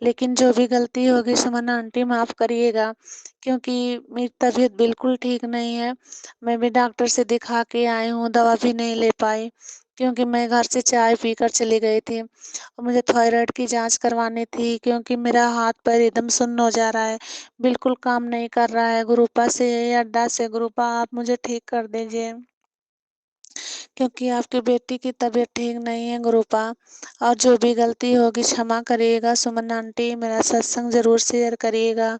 लेकिन जो भी गलती होगी सुमना आंटी माफ करिएगा, क्योंकि मेरी तबीयत बिल्कुल ठीक नहीं है। मैं भी डॉक्टर से दिखा के आई हूँ, दवा भी नहीं ले पाई क्योंकि मैं घर से चाय पीकर चली गई थी और मुझे थायराइड की जांच करवानी थी, क्योंकि मेरा हाथ पैर एकदम सुन्न हो जा रहा है, बिल्कुल काम नहीं कर रहा है। गुरुपा से अड्डा से गुरुपा आप मुझे ठीक कर दीजिए, क्योंकि आपकी बेटी की तबीयत ठीक नहीं है गुरुपा। और जो भी गलती होगी क्षमा करिएगा सुमन आंटी, मेरा सत्संग जरूर शेयर करिएगा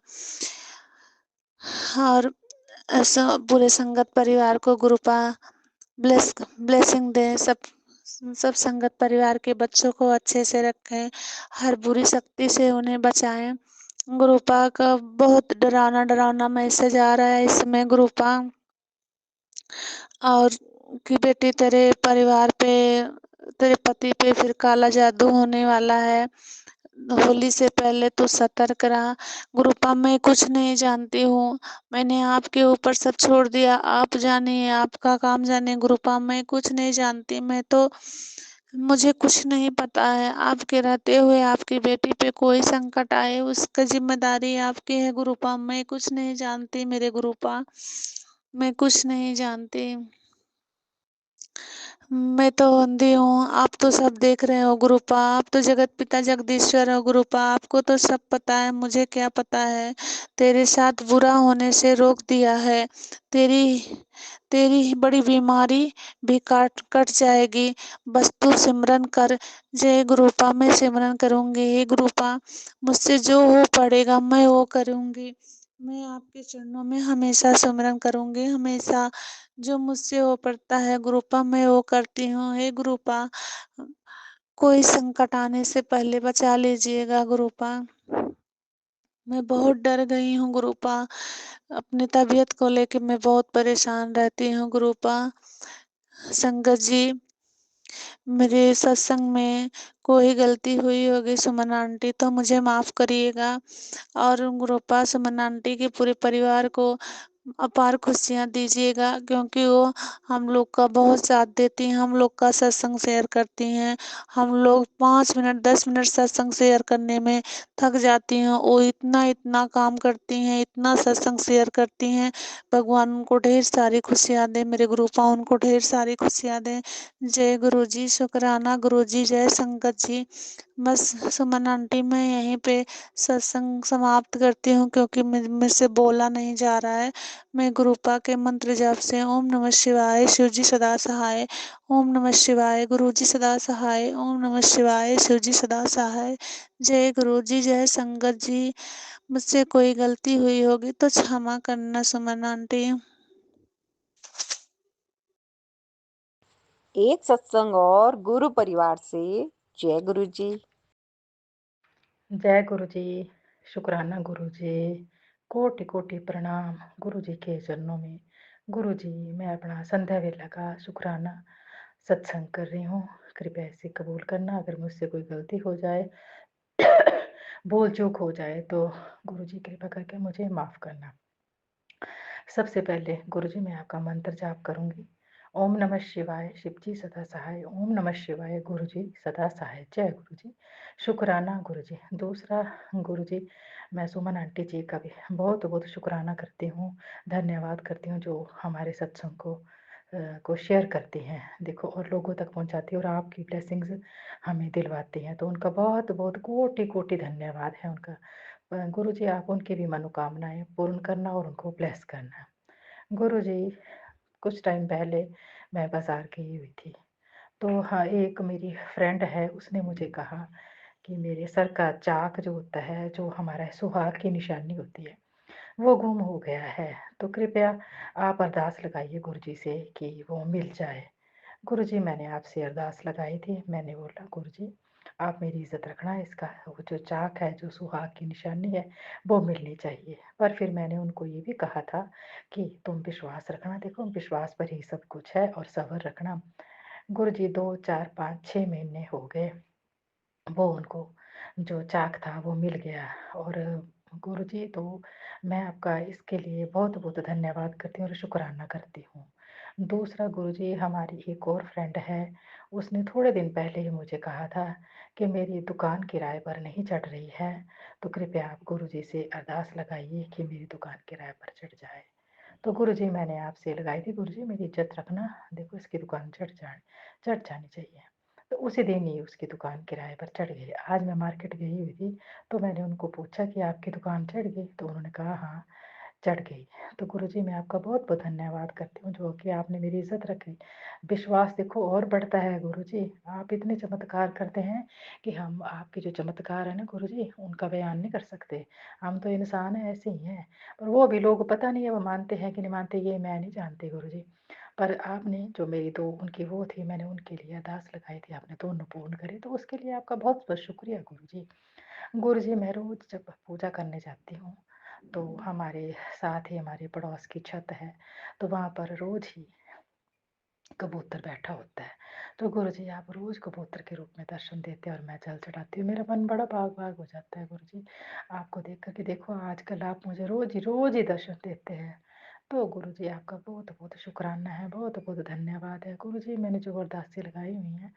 और ऐसा पूरे संगत परिवार को गुरुपा ब्लेसिंग दे। सब संगत परिवार के बच्चों को अच्छे से रखें, हर बुरी शक्ति से उन्हें बचाएं। गुरुपा का बहुत डरावना मैसेज आ रहा है इसमें गुरुपा, और कि बेटी तेरे परिवार पे, तेरे पति पे फिर काला जादू होने वाला है, होली से पहले तो सतर्क रहा। गुरुपा, मैं कुछ नहीं जानती हूँ, मैंने आपके ऊपर सब छोड़ दिया, आप जानिए, आपका काम जाने गुरुपा, मैं कुछ नहीं जानती। मैं तो मुझे कुछ नहीं पता है। आपके रहते हुए आपकी बेटी पे कोई संकट आए उसका ज़िम्मेदारी आपकी है गुरुपा। मैं कुछ नहीं जानती मेरे गुरुपा, मैं कुछ नहीं जानती। मैं तो अंधी हूँ, आप तो सब देख रहे हो गुरुपा, आप तो जगत पिता जगदीश्वर हो गुरुपा, आपको तो सब पता है, मुझे क्या पता है। तेरे साथ बुरा होने से रोक दिया है। तेरी तेरी बड़ी बीमारी भी काट कट जाएगी। बस तू सिमरन कर। जय गुरुपा, मैं सिमरन करूँगी। हे गुरुपा, मुझसे जो हो पड़ेगा मैं वो करूँगी। मैं आपके चरणों में हमेशा सिमरन करूँगी, हमेशा। जो मुझसे हो पड़ता है गुरुपा मैं वो करती हूँ। हे गुरुपा, कोई संकट आने से पहले बचा लीजिएगा गुरुपा। मैं बहुत डर गई हूँ गुरुपा। अपनी तबीयत को लेके मैं बहुत परेशान रहती हूँ गुरुपा। संगत जी, मेरे सत्संग में कोई गलती हुई होगी सुमन आंटी तो मुझे माफ़ करिएगा। और गुरुपा सुमन आंटी के पूरे परिवार को अपार खुशियाँ दीजिएगा, क्योंकि वो हम लोग का बहुत साथ देती हैं, हम लोग का सत्संग शेयर करती हैं। हम लोग 5 मिनट 10 मिनट सत्संग शेयर करने में थक जाती हैं। वो इतना इतना काम करती हैं, इतना सत्संग शेयर करती हैं। भगवान उनको ढेर सारी खुशियाँ दें, मेरे गुरुपा उनको ढेर सारी खुशियाँ दें। जय गुरु जी, शुक्राना गुरु जी, जय संगत जी। बस सुमन आंटी, मैं यहीं पे सत्संग समाप्त करती हूँ, क्योंकि मुझसे बोला नहीं जा रहा है। मैं गुरुपा के मंत्र जाप से ओम नमः शिवाय, शिव जी सदा सहाय। ओम नमः शिवाय, गुरु जी सदा सहाय। ओम नमः शिवाय, शिव जी सदा सहाय। जय गुरु जी, जय संगत जी। मुझसे कोई गलती हुई होगी तो क्षमा करना सुमन आंटी। एक सत्संग और गुरु परिवार से। जय गुरु जी। जय गुरु जी, शुक्राना गुरु जी, कोटि कोटि प्रणाम गुरु जी के चरणों में। गुरु जी, मैं अपना संध्या वेला का शुक्राना सत्संग कर रही हूँ। कृपया इसे कबूल करना। अगर मुझसे कोई गलती हो जाए, भूल चूक हो जाए तो गुरु जी कृपा करके मुझे माफ़ करना। सबसे पहले गुरु जी मैं आपका मंत्र जाप करूंगी। ओम नमः शिवाय, शिव जी सदा सहाय। ओम नमः शिवाय, गुरु जी सदा सहाय। जय गुरु जी, शुक्राना गुरु जी। दूसरा, गुरु जी मैं सुमन आंटी जी का भी बहुत बहुत शुक्राना करती हूँ, धन्यवाद करती हूँ, जो हमारे सत्संग को शेयर करती हैं, देखो, और लोगों तक पहुँचाती हैं और आपकी ब्लेसिंग्स हमें दिलवाती हैं। तो उनका बहुत बहुत कोटि कोटि धन्यवाद है उनका। गुरु जी आप उनकी भी मनोकामनाएं पूर्ण करना और उनको ब्लेस करना। गुरु जी, कुछ टाइम पहले मैं बाज़ार गई हुई थी, तो हाँ, एक मेरी फ्रेंड है, उसने मुझे कहा कि मेरे सर का चाक जो होता है, जो हमारा सुहाग की निशानी होती है, वो गुम हो गया है। तो कृपया आप अरदास लगाइए गुरु जी से कि वो मिल जाए। गुरु जी, मैंने आपसे अरदास लगाई थी। मैंने बोला गुरु जी आप मेरी इज़्ज़त रखना, इसका वो जो चाक है, जो सुहाग की निशानी है, वो मिलनी चाहिए। पर फिर मैंने उनको ये भी कहा था कि तुम विश्वास रखना, देखो विश्वास पर ही सब कुछ है, और सब्र रखना। गुरु जी 2, 4, 5, 6 महीने हो गए, वो उनको जो चाक था वो मिल गया। और गुरु जी, तो मैं आपका इसके लिए बहुत बहुत धन्यवाद करती हूँ और शुक्राना करती हूँ। दूसरा गुरु जी, हमारी एक और फ्रेंड है, उसने थोड़े दिन पहले ही मुझे कहा था कि मेरी दुकान किराए पर नहीं चढ़ रही है, तो कृपया आप गुरु जी से अरदास लगाइए कि मेरी दुकान किराए पर चढ़ जाए। तो गुरु जी मैंने आपसे लगाई थी, गुरु जी मेरी इज्जत रखना, देखो इसकी दुकान चढ़ जानी चाहिए। तो उसी दिन ही उसकी दुकान किराए पर चढ़ गई। आज मैं मार्केट गई हुई थी, तो मैंने उनको पूछा कि आपकी दुकान चढ़ गई, तो उन्होंने कहा हाँ चढ़ गई। तो गुरु जी मैं आपका बहुत बहुत धन्यवाद करती हूँ, जो कि आपने मेरी इज्जत रखी। विश्वास देखो और बढ़ता है गुरु जी, आप इतने चमत्कार करते हैं कि हम आपके जो चमत्कार है ना गुरु जी, उनका बयान नहीं कर सकते। हम तो इंसान है, ऐसे ही हैं, पर वो भी लोग पता नहीं है वो मानते हैं कि नहीं मानते, ये मैं नहीं जानती गुरु जी। पर आपने जो मेरी दो उनकी वो थी, मैंने उनके लिए अरदास लगाई थी, आपने दोनों पूर्ण करी, तो उसके लिए आपका बहुत बहुत शुक्रिया गुरु जी। गुरु जी, मैं रोज जब पूजा करने जाती हूँ, तो हमारे साथ ही हमारे पड़ोस की छत है, तो वहाँ पर रोज ही कबूतर बैठा होता है। तो गुरु जी आप रोज कबूतर के रूप में दर्शन देते हैं और मैं जल चढ़ाती हूँ, मेरा मन बड़ा बाग बाग हो जाता है गुरु जी, आपको देख कर के। देखो आजकल आप मुझे रोज ही दर्शन देते हैं। तो गुरु जी आपका बहुत बहुत शुक्राना है, बहुत बहुत धन्यवाद है गुरु जी। मैंने जो अरदासें लगाई हुई हैं,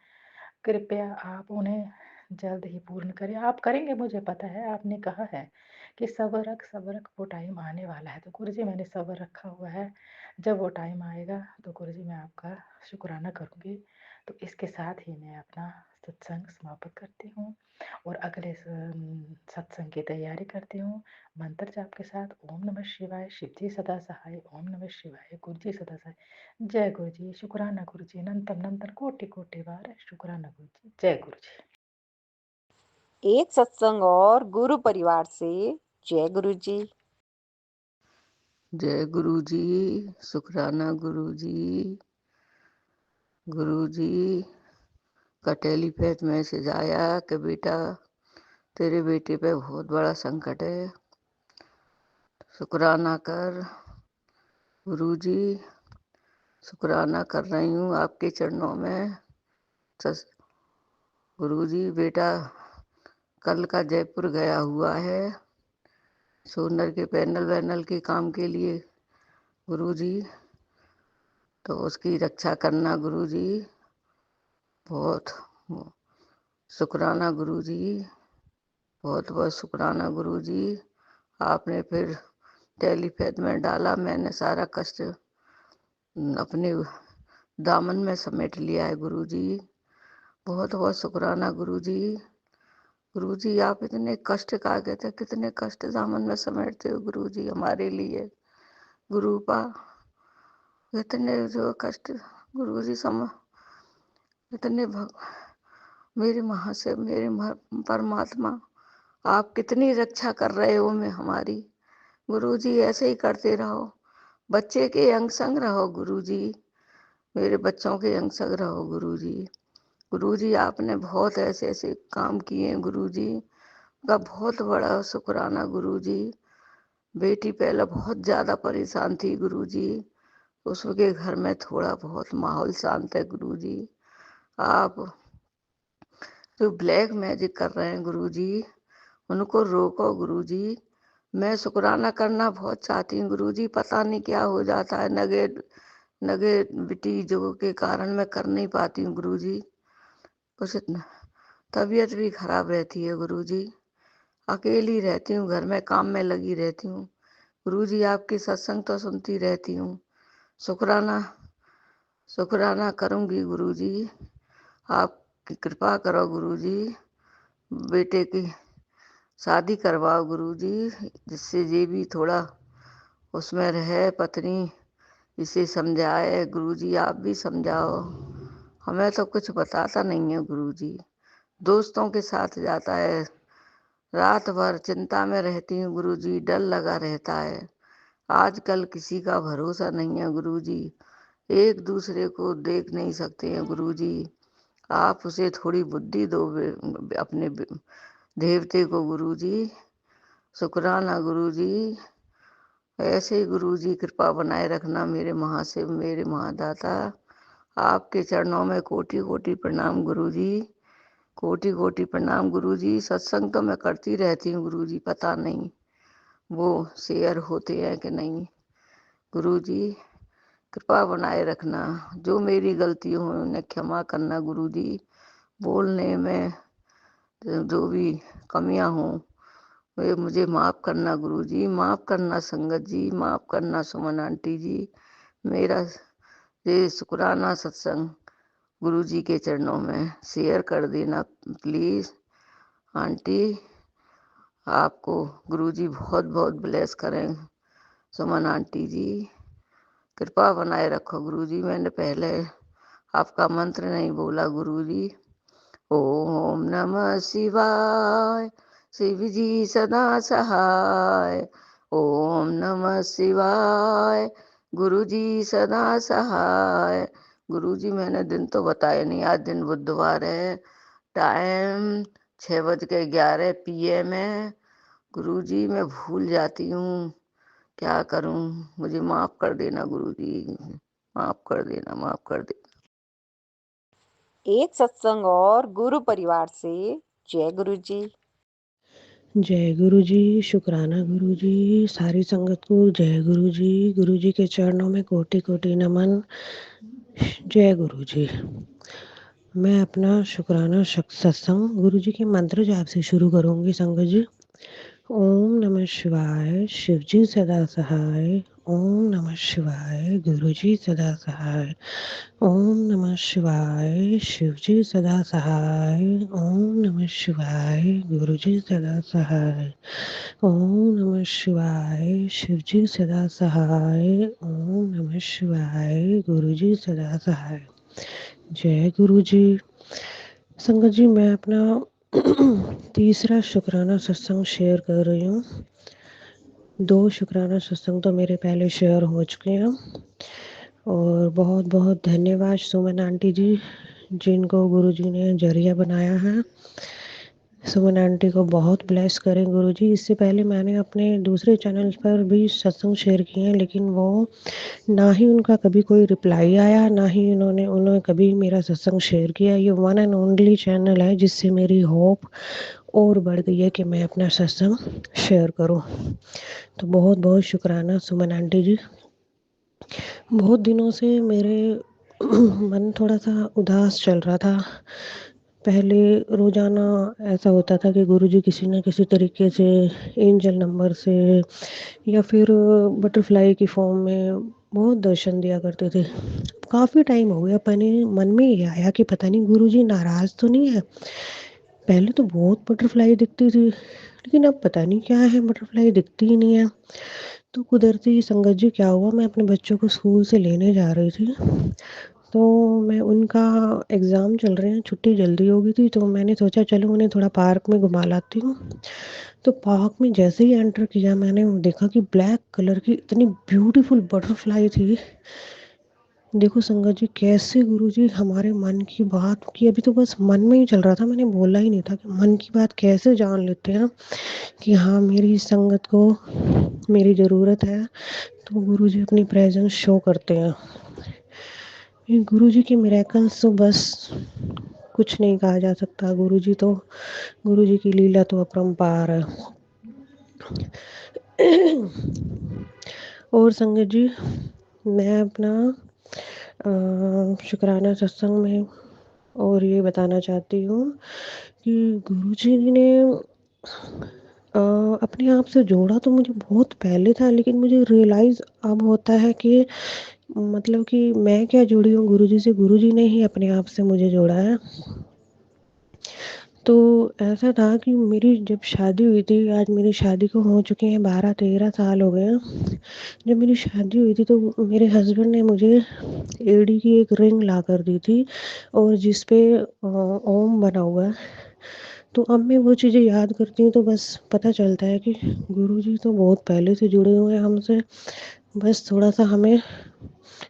कृपया आप उन्हें जल्द ही पूर्ण करें। आप करेंगे मुझे पता है, आपने कहा है कि सब्र रख वो टाइम आने वाला है। तो गुरुजी मैंने सब्र रखा हुआ है, जब वो टाइम आएगा तो गुरुजी मैं आपका शुक्राना करूँगी। तो इसके साथ ही मैं अपना सत्संग समाप्त करती हूँ और अगले सत्संग की तैयारी करती हूँ। मंत्र जाप के साथ ओम नमः शिवाय, शिव जी सदा सहाय, ओम नमः शिवाय, गुरु जी सदा सहाय। जय गुरु जी, शुक्राना गुरु जी, अनंतम अनंत कोटि कोटि बार शुक्राना गुरु जी। जय गुरु जी। एक सत्संग और गुरु परिवार से जय गुरु जी। जय गुरु जी, शुक्राना गुरु जी। गुरु जी का टेलीफेज मैसेज आया कि बेटा तेरे बेटे पे बहुत बड़ा संकट है, शुक्राना कर। गुरु जी शुक्राना कर रही हूँ आपके चरणों में। गुरु जी बेटा कल का जयपुर गया हुआ है सोलर के पैनल वैनल के काम के लिए गुरु जी, तो उसकी रक्षा करना गुरु जी। बहुत शुक्राना गुरु जी, बहुत बहुत शुक्राना गुरु जी। आपने फिर टेलीफेज में डाला, मैंने सारा कष्ट अपने दामन में समेट लिया है गुरु जी। बहुत बहुत शुक्राना गुरु जी। गुरु जी आप इतने कष्ट का कहते, कितने कष्ट दामन में समेटते हो गुरु जी हमारे लिए। गुरु पा इतने जो कष्ट गुरु जी इतने मेरे महाशिव, मेरे परमात्मा, आप कितनी रक्षा कर रहे हो मैं हमारी। गुरु जी ऐसे ही करते रहो, बच्चे के अंग संग रहो गुरु जी, मेरे बच्चों के अंग संग रहो गुरु जी। गुरु जी आपने बहुत ऐसे ऐसे काम किए हैं गुरु जी, का बहुत बड़ा शुक्राना गुरु जी। बेटी पहले बहुत ज़्यादा परेशान थी गुरु जी, उसके घर में थोड़ा बहुत माहौल शांत है गुरु जी। आप जो ब्लैक मैजिक कर रहे हैं गुरु जी उनको रोको गुरु जी। मैं शुक्राना करना बहुत चाहती हूँ गुरु जी, पता नहीं क्या हो जाता है नेगेटिविटी जो के कारण मैं कर नहीं पाती हूँ गुरु जी। कुछ तबीयत भी खराब रहती है गुरु जी, अकेली रहती हूँ, घर में काम में लगी रहती हूँ गुरु जी। आपकी सत्संग तो सुनती रहती हूँ, शुक्राना करूँगी गुरु जी। आपकी कृपा करो गुरु जी, बेटे की शादी करवाओ गुरु जी, जिससे ये भी थोड़ा उसमें रहे, पत्नी इसे समझाए गुरु जी, आप भी समझाओ। हमें तो कुछ बताता नहीं है गुरु जी, दोस्तों के साथ जाता है, रात भर चिंता में रहती हूँ गुरु जी, डर लगा रहता है। आजकल किसी का भरोसा नहीं है गुरु जी, एक दूसरे को देख नहीं सकते हैं गुरु जी। आप उसे थोड़ी बुद्धि दो अपने देवते को गुरु जी। शुक्राना गुरु जी, ऐसे ही गुरु जी कृपा बनाए रखना मेरे महाशिव, मेरे महादाता। आपके चरणों में कोटि कोटि प्रणाम गुरु जी, कोटि कोटि प्रणाम गुरु जी। सत्संग तो मैं करती रहती हूँ गुरु जी, पता नहीं वो शेयर होते हैं कि नहीं गुरु जी। कृपा बनाए रखना, जो मेरी गलती हो उन्हें क्षमा करना गुरु जी। बोलने में जो भी कमियां हों वे मुझे माफ़ करना गुरु जी, माफ़ करना संगत जी, माफ़ करना सुमन आंटी जी। मेरा ये शुक्राना सत्संग गुरु जी के चरणों में शेयर कर देना प्लीज़ आंटी। आपको गुरु जी बहुत बहुत ब्लेस करें सुमन आंटी जी, कृपा बनाए रखो गुरु जी। मैंने पहले आपका मंत्र नहीं बोला गुरु जी। ओम नमः शिवाय, शिव जी सदा सहाय। ओम नमः शिवाय, गुरु जी सदा सहाय। गुरु जी मैंने दिन तो बताया नहीं, आज दिन बुधवार है, टाइम 6:11 PM है गुरु जी। मैं भूल जाती हूँ, क्या करूँ, मुझे माफ़ कर देना गुरु जी, माफ़ कर देना, माफ़ कर देना। एक सत्संग और गुरु परिवार से जय गुरु जी। जय गुरु जी, शुक्राना गुरु जी, सारी संगत को जय गुरु जी। गुरु जी के चरणों में कोटि कोटि नमन। जय गुरु जी। मैं अपना शुक्राना सत्संग गुरु जी के मंत्र जाप से शुरू करूँगी संगत जी। ओम नमः शिवाय, शिव जी सदा सहाय। ओम नमः शिवाय, गुरु जी सदा सहाय। ओम नमः शिवाय, शिव जी सदा सहाय। ओम नमः शिवाय, गुरु जी सदा सहाय। ओम नमः शिवाय, शिव जी सदा सहाय। ओम नमः शिवाय, गुरु जी सदा सहाय। जय गुरु जी। संगत जी, मैं अपना तीसरा शुक्राना सत्संग शेयर कर रही हूँ। 2 शुक्राना सत्संग तो मेरे पहले शेयर हो चुके हैं और बहुत बहुत धन्यवाद सुमन आंटी जी, जिनको गुरुजी ने जरिया बनाया है। सुमन आंटी को बहुत ब्लेस करें गुरुजी। इससे पहले मैंने अपने दूसरे चैनल पर भी सत्संग शेयर किए हैं, लेकिन वो ना ही उनका कभी कोई रिप्लाई आया, ना ही उन्होंने कभी मेरा सत्संग शेयर किया। ये वन एंड ओनली चैनल है जिससे मेरी होप और बढ़ गई है कि मैं अपना सत्संग शेयर करूं। तो बहुत बहुत शुक्राना सुमन आंटी जी। बहुत दिनों से मेरे मन थोड़ा सा उदास चल रहा था। पहले रोज़ाना ऐसा होता था कि गुरुजी किसी न किसी तरीके से एंजल नंबर से या फिर बटरफ्लाई की फॉर्म में बहुत दर्शन दिया करते थे। काफ़ी टाइम हो गया, पता नहीं मन में ये आया कि पता नहीं गुरुजी नाराज़ तो नहीं है। पहले तो बहुत बटरफ्लाई दिखती थी, लेकिन अब पता नहीं क्या है, बटरफ्लाई दिखती ही नहीं है। तो कुदरती संगत जी क्या हुआ, मैं अपने बच्चों को स्कूल से लेने जा रही थी, तो मैं उनका एग्ज़ाम चल रहे हैं, छुट्टी जल्दी हो गई थी, तो मैंने सोचा चलो उन्हें थोड़ा पार्क में घुमा लाती हूँ। तो पार्क में जैसे ही एंटर किया, मैंने देखा कि ब्लैक कलर की इतनी ब्यूटीफुल बटरफ्लाई थी। देखो संगत जी, कैसे गुरुजी हमारे मन की बात की, अभी तो बस मन में ही चल रहा था, मैंने बोला ही नहीं था कि मन की बात कैसे जान लेते हैं कि हाँ मेरी संगत को मेरी ज़रूरत है, तो गुरुजी अपनी प्रेजेंस शो करते हैं। ये गुरुजी की मिरेकल्स तो बस कुछ नहीं कहा जा सकता। गुरुजी की लीला तो अपरंपार है। और संगत जी, मैं अपना शुक्राना सत्संग में और ये बताना चाहती हूँ कि गुरुजी ने अपने आप से जोड़ा तो मुझे बहुत पहले था, लेकिन मुझे रियलाइज़ अब होता है कि मतलब कि मैं क्या जुड़ी हूँ गुरुजी से, गुरुजी ने ही अपने आप से मुझे जोड़ा है। तो ऐसा था कि मेरी जब शादी हुई थी, आज मेरी शादी को हो चुके हैं 12-13 साल हो गए हैं। जब मेरी शादी हुई थी तो मेरे हस्बैंड ने मुझे एड़ी की एक रिंग ला कर दी थी और जिस पे ओम बना हुआ है। तो अब मैं वो चीज़ें याद करती हूँ तो बस पता चलता है कि गुरुजी तो बहुत पहले से जुड़े हुए हैं हमसे, बस थोड़ा-सा हमें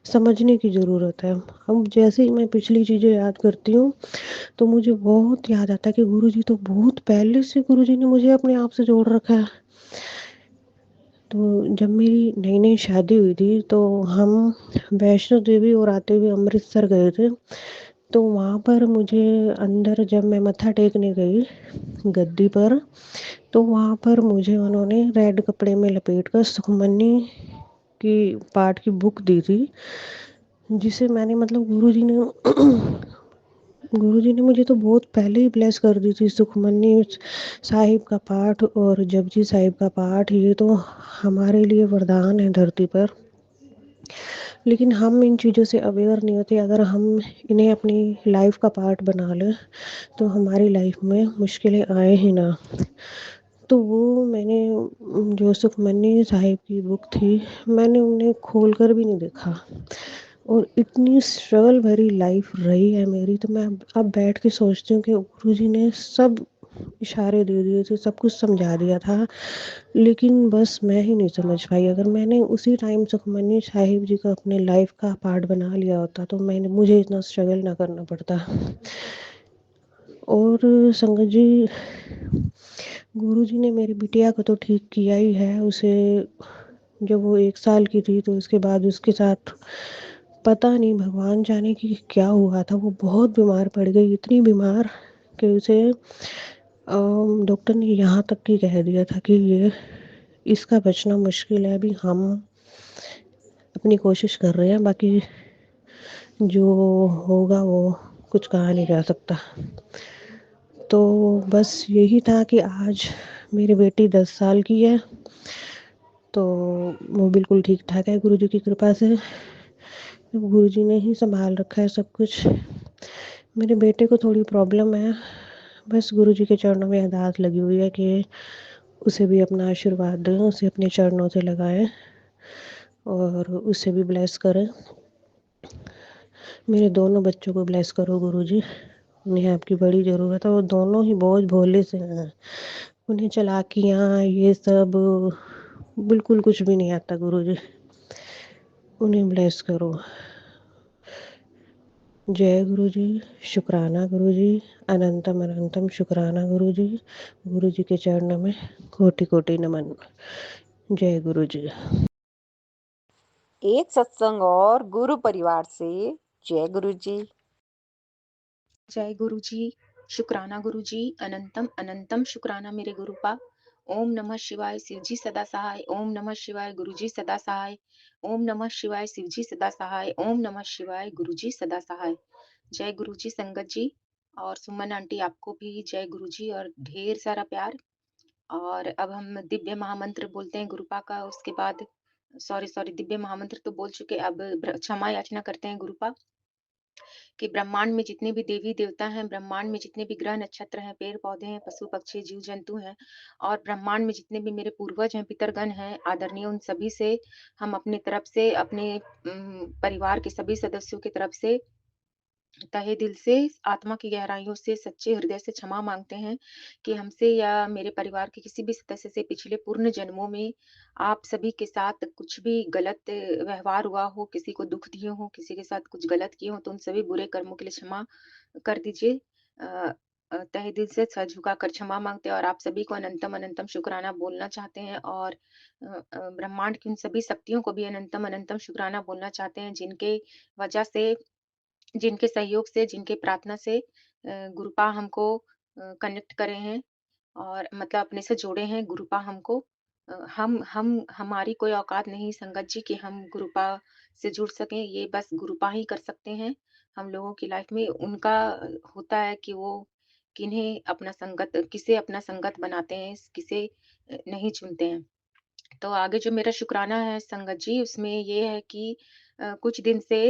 समझने की ज़रूरत है। अब जैसे ही मैं पिछली चीज़ें याद करती हूँ, तो मुझे बहुत याद आता है कि गुरुजी तो बहुत पहले से गुरुजी ने मुझे अपने आप से जोड़ रखा है। तो जब मेरी नई-नई शादी हुई थी, तो हम वैष्णो देवी और आते हुए अमृतसर गए थे। तो वहाँ पर मुझे अंदर जब मैं मत्था टेकने गई गद्दी पर, तो वहाँ पर मुझे उन्होंने रेड कपड़े में लपेट कर सुखमनी की पाठ की बुक दी थी, जिसे मैंने मतलब गुरुजी ने मुझे तो बहुत पहले ही ब्लेस कर दी थी। सुखमनी साहिब का पाठ और जपजी साहिब का पाठ, ये तो हमारे लिए वरदान है धरती पर। लेकिन हम इन चीज़ों से अवेयर नहीं होते। अगर हम इन्हें अपनी लाइफ का पार्ट बना लें तो हमारी लाइफ में मुश्किलें आए ही ना। तो वो मैंने जो सुखमनी साहिब की बुक थी, मैंने उन्हें खोल कर भी नहीं देखा और इतनी स्ट्रगल भरी लाइफ रही है मेरी। तो मैं अब बैठ के सोचती हूँ कि गुरुजी ने सब इशारे दे दिए थे, सब कुछ समझा दिया था, लेकिन बस मैं ही नहीं समझ पाई। अगर मैंने उसी टाइम सुखमनी साहिब जी को अपने लाइफ का पार्ट बना लिया होता तो मुझे इतना स्ट्रगल ना करना पड़ता। और संगत जी, गुरुजी ने मेरी बिटिया को तो ठीक किया ही है। उसे जब वो 1 साल की थी, तो उसके बाद उसके साथ पता नहीं भगवान जाने कि क्या हुआ था। वो बहुत बीमार पड़ गई, इतनी बीमार कि उसे डॉक्टर ने यहाँ तक कि कह दिया था कि ये इसका बचना मुश्किल है। अभी हम अपनी कोशिश कर रहे हैं, बाकी जो होगा वो कुछ कहा नहीं जा सकता। तो बस यही था कि आज मेरी बेटी 10 साल की है, तो वो बिल्कुल ठीक-ठाक है गुरुजी की कृपा से। गुरुजी ने ही सँभाल रखा है सब कुछ। मेरे बेटे को थोड़ी प्रॉब्लम है, बस गुरुजी के चरणों में अरदास लगी हुई है कि उसे भी अपना आशीर्वाद दें, उसे अपने चरणों से लगाएँ और उसे भी ब्लेस करें। मेरे दोनों बच्चों को ब्लेस करो गुरुजी, उन्हें आपकी बड़ी ज़रूरत है। वो दोनों ही बहुत भोले से हैं, उन्हें चालाकियाँ ये सब बिल्कुल कुछ भी नहीं आता गुरुजी, उन्हें ब्लेस करो। जय गुरुजी, शुक्राना गुरुजी, अनंतम अनंतम शुक्राना गुरुजी। गुरुजी के चरणों में कोटि-कोटि नमन। जय गुरुजी। एक सत्संग और गुरु परिवार से। जय गुरु जी। जय गुरु जी, शुक्राना गुरु जी, अनंतम अनंतम शुक्राना मेरे गुरुपा। ओम नमः शिवाय, शिव जी सदा सहाय। ओम नमः शिवाय, गुरु जी सदा सहाय। ओम नमः शिवाय, शिव जी सदा सहाय। ओम नमः शिवाय, गुरु जी सदा सहाय। जय गुरु जी संगत जी, और सुमन आंटी आपको भी जय गुरु जी और ढेर सारा प्यार। और अब हम दिव्य महामंत्र बोलते हैं गुरुपा का, उसके बाद सॉरी सॉरी दिव्य महामंत्र तो बोल चुके, अब क्षमा याचना करते हैं गुरुपा कि ब्रह्मांड में जितने भी देवी देवता हैं, ब्रह्मांड में जितने भी ग्रह नक्षत्र हैं, पेड़ पौधे हैं, पशु पक्षी जीव जंतु हैं, और ब्रह्मांड में जितने भी मेरे पूर्वज हैं, पितरगण हैं आदरणीय, उन सभी से हम अपनी तरफ से, अपने परिवार के सभी सदस्यों की तरफ से तहे दिल से, आत्मा की गहराइयों से, सच्चे हृदय से क्षमा मांगते हैं कि हमसे या मेरे परिवार के किसी भी सदस्य से पिछले पूर्ण जन्मों में आप सभी के साथ कुछ भी गलत व्यवहार हुआ हो, किसी को दुख दिए हो, किसी के साथ कुछ गलत किए हो, तो उन सभी बुरे कर्मों के लिए क्षमा कर दीजिए। अ तहे दिल से सर झुकाकर क्षमा मांगते हैं और आप सभी को अनंतम अनंतम शुक्राना बोलना चाहते हैं, और ब्रह्मांड की उन सभी शक्तियों को भी अनंतम अनंतम शुक्राना बोलना चाहते हैं, जिनके वजह से, जिनके सहयोग से, जिनके प्रार्थना से गुरुपा हमको कनेक्ट करे हैं, और मतलब अपने से जोड़े हैं गुरुपा हमको। हम हमारी कोई औकात नहीं संगत जी कि हम गुरुपा से जुड़ सकें, ये बस गुरुपा ही कर सकते हैं हम लोगों की लाइफ में। उनका होता है कि वो किन्हें अपना संगत, किसे अपना संगत बनाते हैं, किसे नहीं चुनते हैं। तो आगे जो मेरा शुक्राना है संगत जी, उसमें ये है कि कुछ दिन से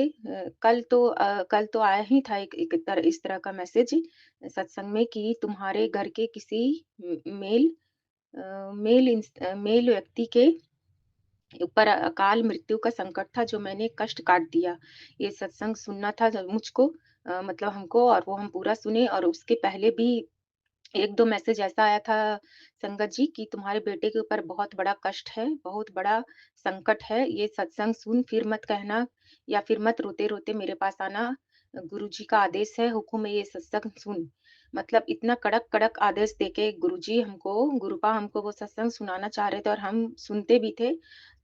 कल तो आया ही था इस तरह का मैसेज सत्संग में कि तुम्हारे घर के किसी मेल व्यक्ति के ऊपर अकाल मृत्यु का संकट था, जो मैंने कष्ट काट दिया। ये सत्संग सुनना था मुझको, मतलब हमको, और वो हम पूरा सुने। और उसके पहले भी 1-2 मैसेज ऐसा आया था संगत जी कि तुम्हारे बेटे के ऊपर बहुत बड़ा कष्ट है, बहुत बड़ा संकट है। ये सत्संग सुन, फिर मत कहना या फिर मत रोते-रोते मेरे पास आना। गुरुजी का आदेश है, हुक्म है, ये सत्संग सुन। मतलब इतना कड़क-कड़क आदेश देके गुरुजी हमको, गुरुपा हमको वो सत्संग सुनाना चाह रहे थे और हम सुनते भी थे।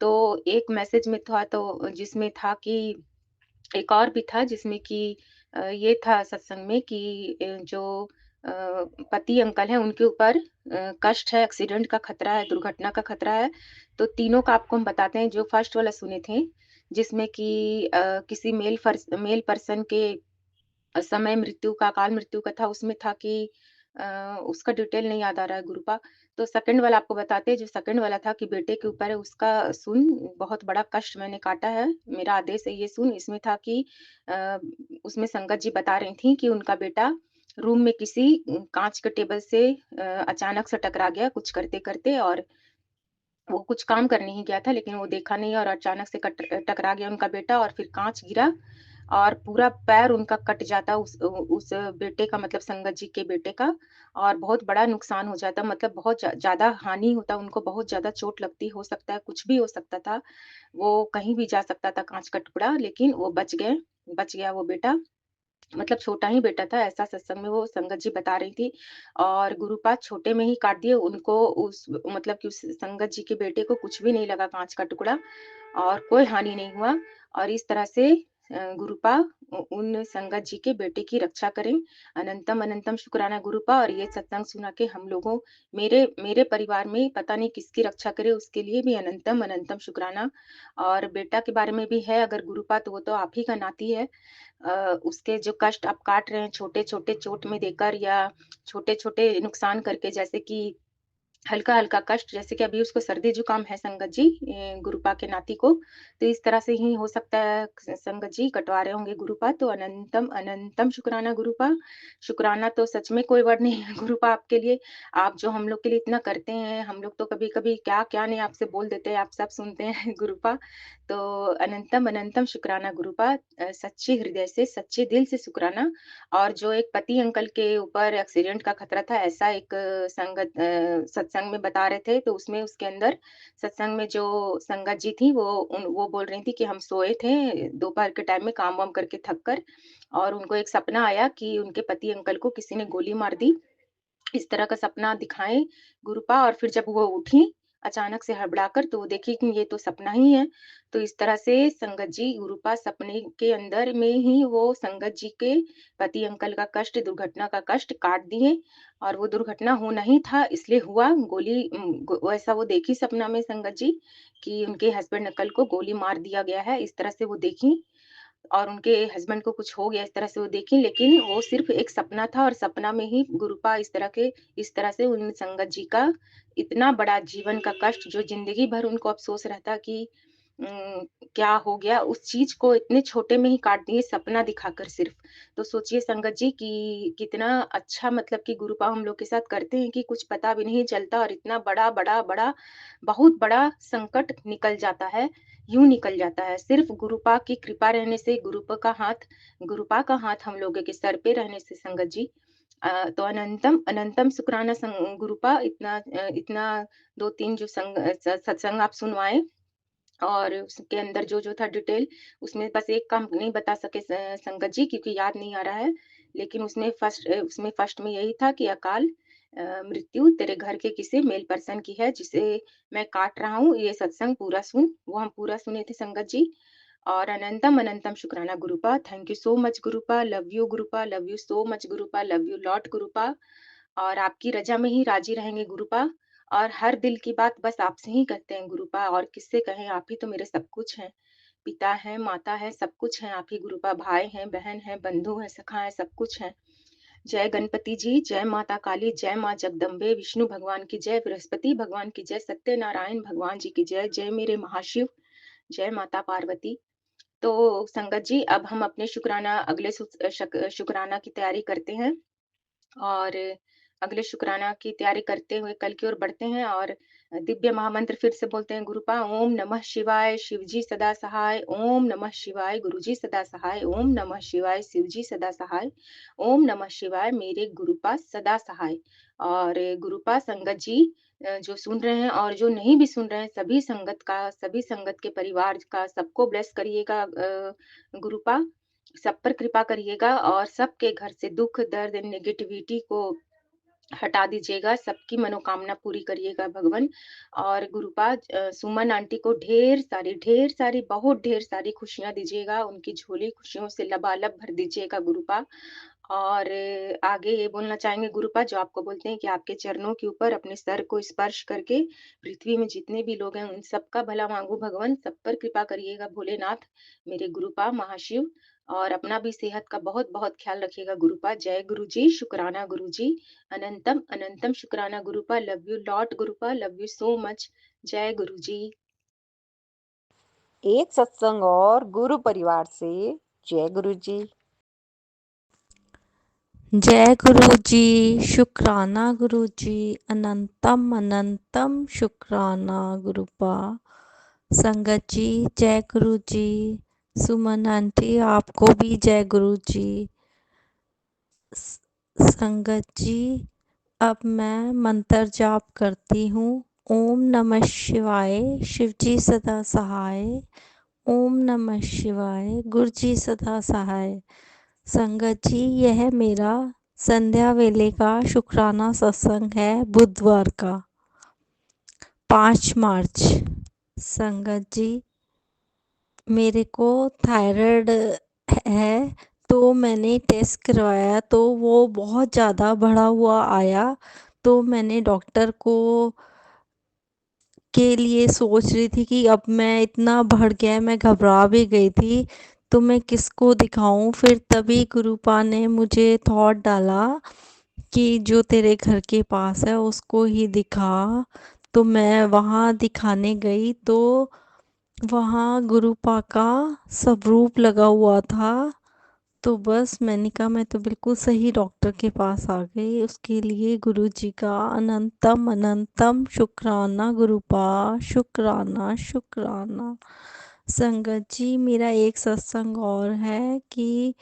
तो एक मैसेज में था, तो जिसमें था कि एक और भी था जिसमें कि ये था सत्संग में कि जो अ, पति अंकल हैं उनके ऊपर कष्ट है, एक्सीडेंट का खतरा है, दुर्घटना का खतरा है। तो तीनों का आपको हम बताते हैं। जो फर्स्ट वाला सुने थे, जिसमें कि किसी मेल पर्सन के समय मृत्यु का, अकाल मृत्यु का था, उसमें था कि उसका डिटेल नहीं याद आ रहा है गुरुपा। तो सेकंड वाला आपको बताते हैं, जो सेकंड वाला था कि बेटे के ऊपर है, उसका सुन, बहुत बड़ा कष्ट मैंने काटा है, मेरा आदेश है ये सुन। इसमें था कि अ, उसमें संगत जी बता रही थी कि उनका बेटा रूम में किसी काँच के टेबल से अचानक से टकरा गया कुछ करते-करते, और वो कुछ काम करने ही गया था, लेकिन वो देखा नहीं और अचानक से टकरा गया उनका बेटा, और फिर काँच गिरा और पूरा पैर उनका कट जाता, उस बेटे का, मतलब संगत जी के बेटे का, और बहुत बड़ा नुकसान हो जाता, मतलब बहुत ज़्यादा हानि होता, उनको बहुत ज़्यादा चोट लगती, हो सकता है कुछ भी हो सकता था। वो कहीं भी जा सकता था काँच का टुकड़ा, लेकिन वो बच गया वो बेटा। मतलब छोटा ही बेटा था, ऐसा सत्संग में वो संगत जी बता रही थी। और गुरुपाद छोटे में ही काट दिए उनको, उस मतलब कि उस संगत जी के बेटे को कुछ भी नहीं लगा काँच का टुकड़ा, और कोई हानि नहीं हुआ। और इस तरह से गुरुपा उन संगत जी के बेटे की रक्षा करें। अनंतम अनंतम शुक्राना गुरुपा। और ये सत्संग सुना के हम लोगों मेरे मेरे परिवार में पता नहीं किसकी रक्षा करे, उसके लिए भी अनंतम अनंतम शुक्राना। और बेटा के बारे में भी है अगर गुरुपा, तो वो तो आप ही का नाती है। उसके जो कष्ट आप काट रहे हैं छोटे-छोटे चोट में देकर या छोटे-छोटे नुकसान करके, जैसे कि हल्का-हल्का कष्ट, जैसे कि अभी उसको सर्दी-जुकाम है संगत जी, गुरुपा के नाती को, तो इस तरह से ही हो सकता है संगत जी कटवा रहे होंगे गुरुपा। तो अनंतम अनंतम शुक्राना गुरुपा। शुक्राना तो सच में कोई वर्ड नहीं है गुरुपा आपके लिए। आप जो हम लोग के लिए इतना करते हैं, हम लोग तो कभी-कभी क्या-क्या नहीं आपसे बोल देते हैं, आप सब सुनते हैं गुरुपा। तो अनंतम अनंतम शुक्राना गुरुपा। सच्चे हृदय से, सच्चे दिल से शुक्राना। और जो एक पति अंकल के ऊपर एक्सीडेंट का खतरा था, ऐसा एक सत्संग में बता रहे थे, तो उसमें उसके अंदर सत्संग में जो संगत जी थी वो बोल रही थी कि हम सोए थे दोपहर के टाइम में काम-वाम करके थक कर, और उनको एक सपना आया कि उनके पति अंकल को किसी ने गोली मार दी। इस तरह का सपना दिखाएँ गुरुपा। और फिर जब वो उठी अचानक से हड़बड़ाकर, तो वो देखी कि ये तो सपना ही है। तो इस तरह से संगत जी गुरुपा सपने के अंदर में ही वो संगत जी के पति अंकल का कष्ट, दुर्घटना का कष्ट काट दिए। और वो दुर्घटना होना ही था इसलिए हुआ। गोली वैसा वो देखी सपना में संगत जी कि उनके हस्बैंड अंकल को गोली मार दिया गया है, इस तरह से वो देखी। और उनके हस्बैंड को कुछ हो गया, इस तरह से वो देखी, लेकिन वो सिर्फ़ एक सपना था। और सपना में ही गुरुपा इस तरह से उन संगत जी का इतना बड़ा जीवन का कष्ट, जो ज़िंदगी भर उनको अफ़सोस रहता कि उम, क्या हो गया, उस चीज़ को इतने छोटे में ही काट दिए सपना दिखाकर सिर्फ़। तो सोचिए संगत जी कि कितना अच्छा, मतलब कि गुरुपा हम लोग के साथ करते हैं कि कुछ पता भी नहीं चलता, और इतना बड़ा बहुत बड़ा संकट निकल जाता है, यूँ निकल जाता है। सिर्फ़ गुरुपा की कृपा रहने से, गुरुपा का हाथ हम लोगों के सर पे रहने से संगत जी। तो अनंतम अनंतम शुक्राना गुरुपा। इतना 2-3 जो सत्संग आप सुनवाए, और उसके अंदर जो-जो था डिटेल, उसमें बस एक काम नहीं बता सके संगत जी, क्योंकि याद नहीं आ रहा है। लेकिन उसमें फर्स्ट में यही था कि अकाल मृत्यु तेरे घर के किसी मेल पर्सन की है, जिसे मैं काट रहा हूँ, ये सत्संग पूरा सुन। वो हम पूरा सुने थे संगत जी। और अनंतम अनंतम शुक्राना गुरुपा। थैंक यू सो मच गुरुपा। लव यू गुरुपा। लव यू सो मच गुरुपा। लव यू लॉट गुरुपा। और आपकी रज़ा में ही राज़ी रहेंगे गुरुपा। और हर दिल की बात बस आपसे ही कहते हैं गुरुपा, और किससे कहें, आप ही तो मेरे सब कुछ हैं। पिता हैं, माता हैं, सब कुछ हैं आप ही गुरुपा। भाई हैं, बहन हैं, बंधु हैं, सखा हैं, सब कुछ हैं। जय गणपति जी, जय माता काली, जय माँ जगदम्बे, विष्णु भगवान की जय, बृहस्पति भगवान की जय, सत्यनारायण भगवान जी की जय, जय मेरे महाशिव, जय माता पार्वती। तो संगत जी, अब हम अपने शुक्राना अगले शुक्राना की तैयारी करते हैं। और अगले शुक्राना की तैयारी करते हुए कल की ओर बढ़ते हैं। और दिव्य महामंत्र फिर से बोलते हैं गुरुपा। ओम नमः शिवाय, शिवजी सदा सहाय। ओम नमः शिवाय, गुरुजी सदा सहाय। ओम नमः शिवाय, शिवजी सदा सहाय। ओम नमः शिवाय, मेरे गुरुपा सदा सहाय। और गुरुपा संगत जी जो सुन रहे हैं और जो नहीं भी सुन रहे हैं, सभी संगत के परिवार का सबको ब्लेस करिएगा गुरुपा। सब पर कृपा करिएगा, और सबके घर से दुःख, दर्द, नेगेटिविटी को हटा दीजिएगा, सबकी मनोकामना पूरी करिएगा भगवन। और गुरुपा सुमन आंटी को ढेर सारी, बहुत ढेर सारी खुशियाँ दीजिएगा, उनकी झोली खुशियों से लबालब भर दीजिएगा गुरुपा। और आगे ये बोलना चाहेंगे गुरुपा, जो आपको बोलते हैं कि आपके चरणों के ऊपर अपने सर को स्पर्श करके पृथ्वी में जितने भी लोग हैं, उन सबका भला माँगू भगवन, सब पर कृपा करिएगा भोलेनाथ, मेरे गुरुपा महाशिव। और अपना भी सेहत का बहुत-बहुत ख्याल रखिएगा गुरुपा। जय गुरुजी, शुक्राना गुरुजी। अनंतम अनंतम शुक्राना गुरुपा। लव यू लॉट गुरुपा। Love you so much. जय गुरुजी। एक सत्संग और गुरु परिवार से। जय गुरु जी। जय गुरु जी, शुक्राना गुरु जी, अनंतम अनंतम शुक्राना गुरुपा। संगत जी जय गुरु जी। सुमन आंटी आपको भी जय गुरु जी। संगत जी अब मैं मंत्र जाप करती हूँ। ओम नमः शिवाय, शिवजी सदा सहाय। ओम नमः शिवाय, गुरुजी सदा सहाय। संगत जी यह मेरा संध्या वेले का शुक्राना सत्संग है, बुधवार का 5 मार्च। संगत जी मेरे को थायराइड है, तो मैंने टेस्ट करवाया तो वो बहुत ज़्यादा बढ़ा हुआ आया। तो मैंने डॉक्टर को के लिए सोच रही थी कि अब मैं इतना बढ़ गया है, मैं घबरा भी गई थी, तो मैं किसको दिखाऊं। फिर तभी गुरुपा ने मुझे थॉट डाला कि जो तेरे घर के पास है उसको ही दिखा। तो मैं वहाँ दिखाने गई तो वहाँ गुरुपा का स्वरूप लगा हुआ था। तो बस मैंने कहा मैं तो बिल्कुल सही डॉक्टर के पास आ गई। उसके लिए गुरुजी का अनंतम अनंतम शुक्राना गुरुपा, शुक्राना शुक्राना। संगत जी, मेरा एक सत्संग और है कि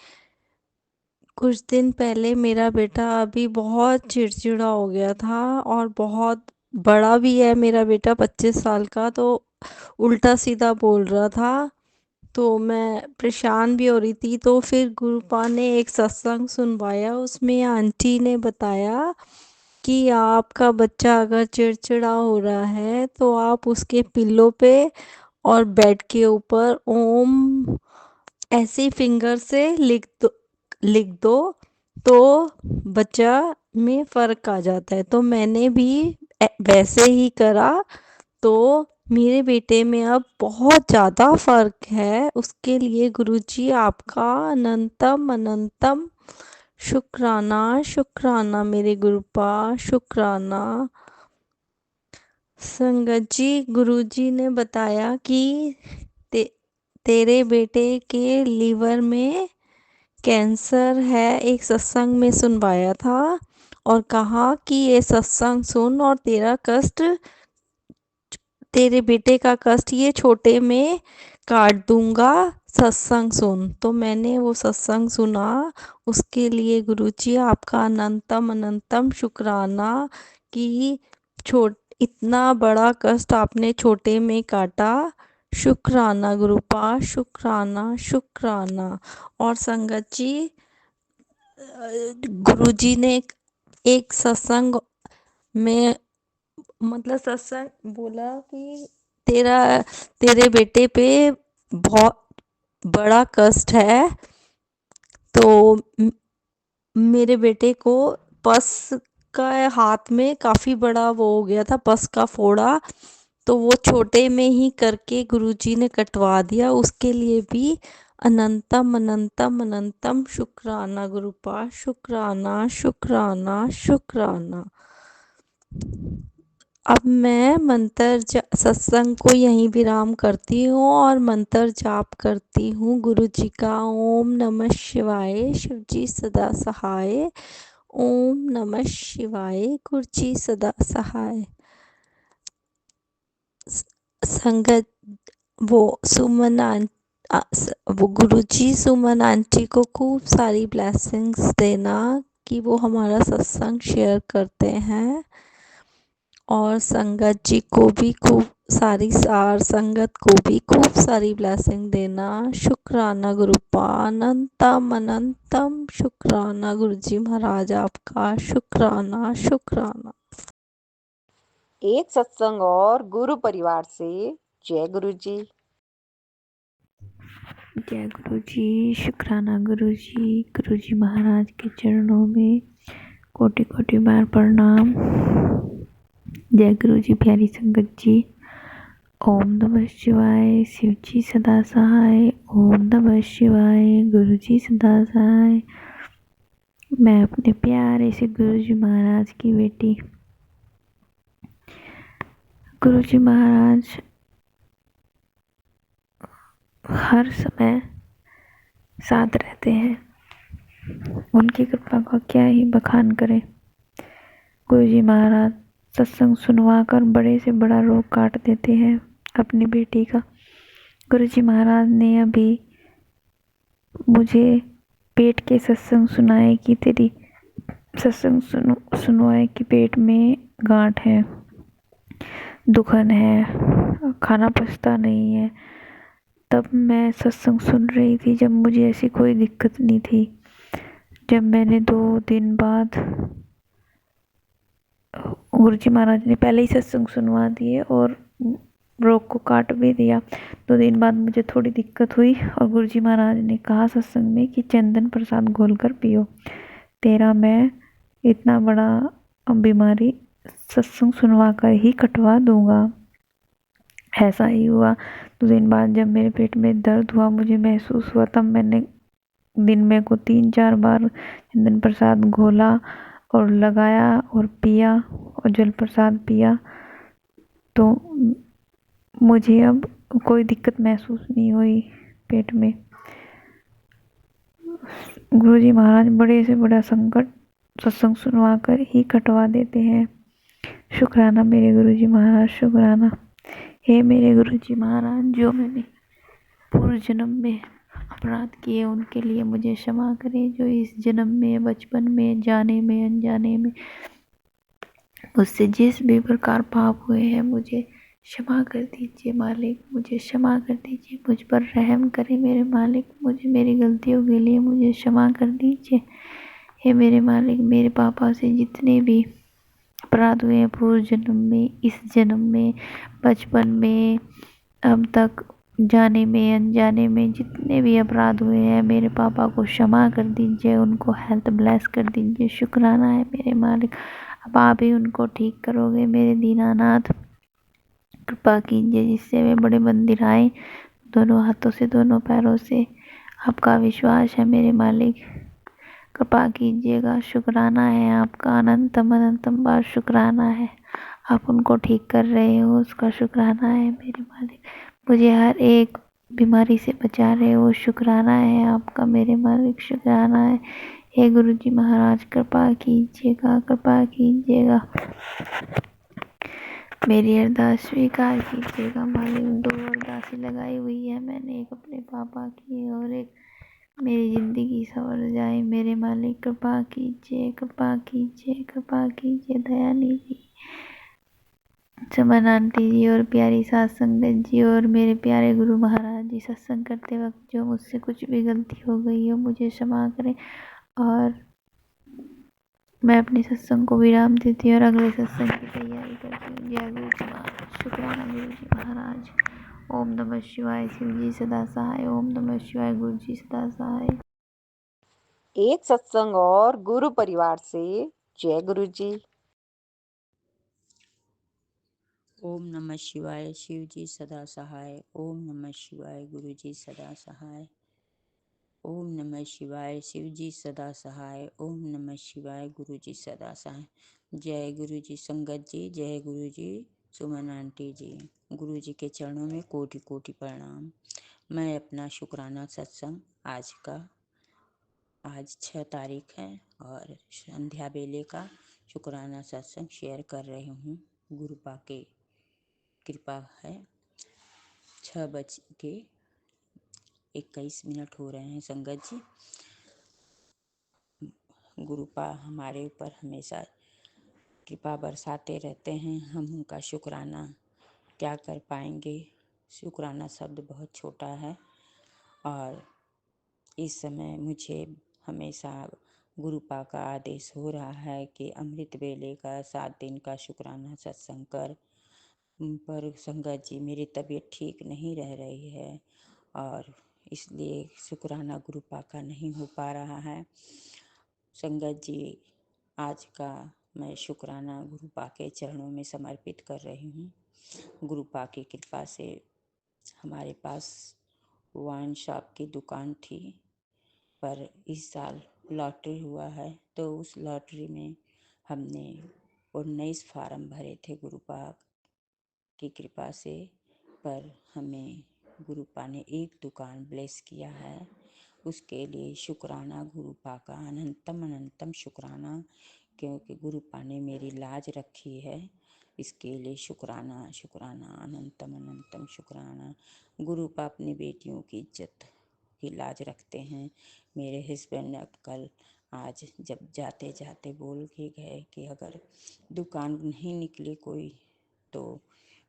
कुछ दिन पहले मेरा बेटा अभी बहुत चिड़चिड़ा हो गया था, और बहुत बड़ा भी है मेरा बेटा, 25 साल का, तो उल्टा सीधा बोल रहा था। तो मैं परेशान भी हो रही थी। तो फिर गुरुपा ने एक सत्संग सुनवाया, उसमें आंटी ने बताया कि आपका बच्चा अगर चिड़चिड़ा हो रहा है तो आप उसके पिल्लो पे और बेड के ऊपर ओम ऐसे फिंगर से लिख दो तो बच्चा में फ़र्क आ जाता है। तो मैंने भी वैसे ही करा, तो मेरे बेटे में अब बहुत ज़्यादा फ़र्क है। उसके लिए गुरुजी आपका अनंतम अनंतम शुक्राना शुक्राना मेरे गुरुपा, शुक्राना। संगत जी, गुरुजी ने बताया कि ते, तेरे बेटे के लीवर में कैंसर है, एक सत्संग में सुनवाया था, और कहा कि ये सत्संग सुन और तेरे बेटे का कष्ट ये छोटे में काट दूंगा, सत्संग सुन। तो मैंने वो सत्संग सुना। उसके लिए गुरुजी आपका अनंतम अनंतम शुक्राना कि छोट इतना बड़ा कष्ट आपने छोटे में काटा। शुक्राना गुरुपा, शुक्राना शुक्राना। और संगत जी, गुरुजी ने एक सत्संग में मतलब सत्संग बोला कि तेरा तेरे बेटे पे बहुत बड़ा कष्ट है। तो मेरे बेटे को पस का हाथ में काफ़ी बड़ा वो हो गया था, पस का फोड़ा। तो वो छोटे में ही करके गुरुजी ने कटवा दिया। उसके लिए भी अनंतम अनंतम अनंतम शुक्राना गुरुपा, शुक्राना शुक्राना शुक्राना। अब मैं सत्संग को यहीं विराम करती हूँ और मंत्र जाप करती हूँ गुरु जी का। ओम नमः शिवाय, शिव जी सदा सहाय। ओम नमः शिवाय, गुरु जी सदा सहाय। संगत वो सुमन वो गुरुजी सुमन आंटी को खूब सारी ब्लेसिंग्स देना कि वो हमारा सत्संग शेयर करते हैं, और संगत जी को भी खूब सारी संगत को भी खूब सारी ब्लेसिंग देना। शुक्राना गुरुपा, अनंतम अनंतम शुक्राना गुरुजी महाराज आपका, शुक्राना शुक्राना। एक सत्संग और गुरु परिवार से। जय गुरु जी। जय गुरु जी, शुक्राना गुरु जी महाराज के चरणों में कोटि कोटि बार प्रणाम। जय गुरु जी, प्यारी संगत जी। ओम नमः शिवाय, शिव जी सदा सहाय। ओम नमः शिवाय, गुरु जी सदा सहाय। मैं अपने प्यारे से गुरु जी महाराज की बेटी। गुरु जी महाराज हर समय साथ रहते हैं, उनकी कृपा का क्या ही बखान करें। गुरु जी महाराज सत्संग सुनवा कर बड़े से बड़ा रोग काट देते हैं अपनी बेटी का। गुरु जी महाराज ने अभी मुझे पेट के सत्संग सुनाए कि तेरी सत्संग सुनवाए कि पेट में गांठ है, दुखन है, खाना पचता नहीं है। तब मैं सत्संग सुन रही थी जब मुझे ऐसी कोई दिक्कत नहीं थी। जब मैंने 2 दिन बाद गुरुजी महाराज ने पहले ही सत्संग सुनवा दिए और रोग को काट भी दिया। 2 दिन बाद मुझे थोड़ी दिक्कत हुई और गुरुजी महाराज ने कहा सत्संग में कि चंदन प्रसाद घोलकर पियो, तेरा मैं इतना बड़ा बीमारी सत्संग सुनवा कर ही कटवा दूंगा। ऐसा ही हुआ। 2 दिन बाद जब मेरे पेट में दर्द हुआ, मुझे महसूस हुआ, तब मैंने दिन में को 3-4 बार चंदन प्रसाद घोला और लगाया और पिया और जल प्रसाद पिया, तो मुझे अब कोई दिक्कत महसूस नहीं हुई पेट में। गुरुजी महाराज बड़े से बड़ा संकट सत्संग सुनवा कर ही कटवा देते हैं। शुक्राना मेरे गुरुजी महाराज, शुक्राना। हे मेरे गुरुजी महाराज, जो मैंने पूर्व जन्म में अपराध किए उनके लिए मुझे क्षमा करें। जो इस जन्म में, बचपन में, जाने में, अनजाने में मुझसे जिस भी प्रकार पाप हुए हैं मुझे क्षमा कर दीजिए मालिक, मुझे क्षमा कर दीजिए। मुझ पर रहम करें मेरे मालिक, मुझे मेरी गलतियों के लिए मुझे क्षमा कर दीजिए। हे मेरे मालिक, मेरे पापा से जितने भी अपराध हुए हैं पूर्व जन्म में, इस जन्म में, बचपन में, अब तक जाने में, अनजाने में जितने भी अपराध हुए हैं, मेरे पापा को क्षमा कर दीजिए, उनको हेल्थ ब्लेस कर दीजिए। शुक्राना है मेरे मालिक, अब आप ही उनको ठीक करोगे। मेरे दीनानाथ कृपा कीजिए, जिससे वे बड़े मंदिर आए, दोनों हाथों से, दोनों पैरों से। आपका विश्वास है मेरे मालिक, कृपा कीजिएगा। शुक्राना है आपका, अनंतम अनंतम बार शुक्राना है। आप उनको ठीक कर रहे हो, उसका शुक्राना है मेरे मालिक। मुझे हर एक बीमारी से बचा रहे हो, शुक्राना है आपका मेरे मालिक, शुक्राना है। हे गुरुजी महाराज, कृपा कीजिएगा, कृपा कीजिएगा, मेरी अरदास स्वीकार कीजिएगा मालिक। 2 अरदासें लगाई हुई है मैंने, एक अपने पापा की और एक मेरी ज़िंदगी संवर जाए मेरे मालिक। कृपा कीजिए, कृपा कीजिए, कृपा कीजिए दयानी जी, सुमन आंटी जी और प्यारी सास संगत जी और मेरे प्यारे गुरु महाराज जी। सत्संग करते वक्त जो मुझसे कुछ भी गलती हो गई हो मुझे क्षमा करें और मैं अपने सत्संग को विराम देती हूँ और अगले सत्संग की तैयारी करती हूँ। जय गुरु जी महाराज, शुक्राना गुरु जी महाराज। ओम नमः शिवाय, शिव जी सदा सहाय। ओम नमः शिवाय, गुरु जी सदा सहाय। एक सत्संग और गुरु परिवार से जय गुरु जी। ओम नमः शिवाय, शिव जी सदा सहाय। ओम नमः शिवाय, गुरु जी सदा सहाय। ओम नमः शिवाय, शिव जी सदा सहाय। ओम नमः शिवाय, गुरु जी सदा सहाय। जय गुरु जी संगत जी, जय गुरु जी सुमन आंटी जी। गुरु जी के चरणों में कोटि कोटि प्रणाम। मैं अपना शुक्राना सत्संग आज 6 तारीख है और संध्या बेले का शुक्राना सत्संग शेयर कर रही हूँ। गुरुपा के कृपा है। 6:21 हो रहे हैं संगत जी। गुरुपा हमारे ऊपर हमेशा कृपा बरसाते रहते हैं, हम उनका शुक्राना क्या कर पाएंगे। शुक्राना शब्द बहुत छोटा है और इस समय मुझे हमेशा गुरुपा का आदेश हो रहा है कि अमृत वेले का 7 दिन का शुक्राना सत्संग कर। पर संगत जी मेरी तबीयत ठीक नहीं रह रही है और इसलिए शुक्राना गुरुपा का नहीं हो पा रहा है। संगत जी आज का मैं शुक्राना गुरुपा के चरणों में समर्पित कर रही हूँ। गुरुपा की कृपा से हमारे पास वाइन शॉप की दुकान थी, पर इस साल लॉटरी हुआ है तो उस लॉटरी में हमने 19 फार्म भरे थे गुरुपा की कृपा से, पर हमें गुरुपा ने एक दुकान ब्लेस किया है। उसके लिए शुक्राना गुरुपा का, अनंतम अनंतम शुक्राना, क्योंकि गुरुपा ने मेरी लाज रखी है। इसके लिए शुक्राना शुक्राना, अनंतम अनंतम शुक्राना। गुरुपा अपनी बेटियों की इज्जत की लाज रखते हैं। मेरे हस्बैंड अब कल आज जब जाते जाते बोल के गए कि अगर दुकान नहीं निकली कोई तो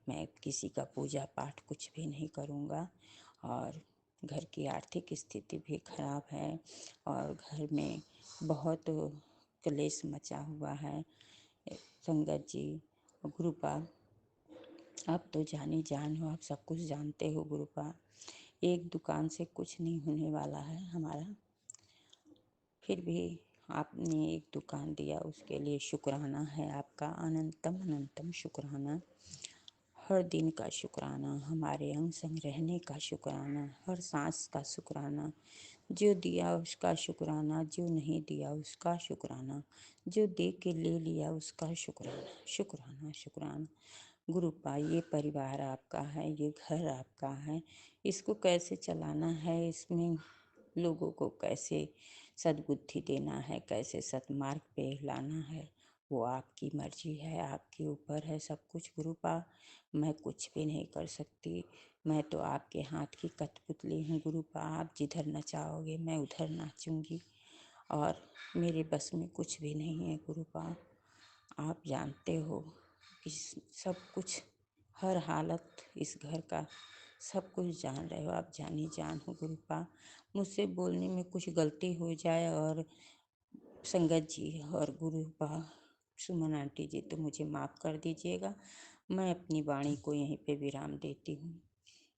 मैं किसी का पूजा पाठ कुछ भी नहीं करूँगा। और घर की आर्थिक स्थिति भी खराब है और घर में बहुत क्लेश मचा हुआ है। संगत जी गुरुपा आप तो जानी जान हो, आप सब कुछ जानते हो गुरुपा। एक दुकान से कुछ नहीं होने वाला है हमारा, फिर भी आपने एक दुकान दिया, उसके लिए शुक्राना है आपका, अनंतम अनंतम शुक्राना। हर दिन का शुक्राना, हमारे अंग संग रहने का शुक्राना, हर सांस का शुक्राना। जो दिया उसका शुक्राना, जो नहीं दिया उसका शुक्राना, जो दे के ले लिया उसका शुक्राना, शुक्राना शुक्राना। गुरुपा, ये परिवार आपका है, ये घर आपका है, इसको कैसे चलाना है, इसमें लोगों को कैसे सद्बुद्धि देना है, कैसे सतमार्ग पे लाना है, वो आपकी मर्जी है, आपके ऊपर है सब कुछ गुरुपा। मैं कुछ भी नहीं कर सकती, मैं तो आपके हाथ की कठपुतली हूँ गुरुपा। आप जिधर नचाओगे मैं उधर नाचूंगी, और मेरे बस में कुछ भी नहीं है गुरुपा। आप जानते हो कि सब कुछ, हर हालत इस घर का सब कुछ जान रहे हो, आप जानी जान हो गुरुपा। मुझसे बोलने में कुछ गलती हो जाए और संगत जी और गुरुपा, सुमन आंटी जी, तो मुझे माफ़ कर दीजिएगा। मैं अपनी वाणी को यहीं पे विराम देती हूँ।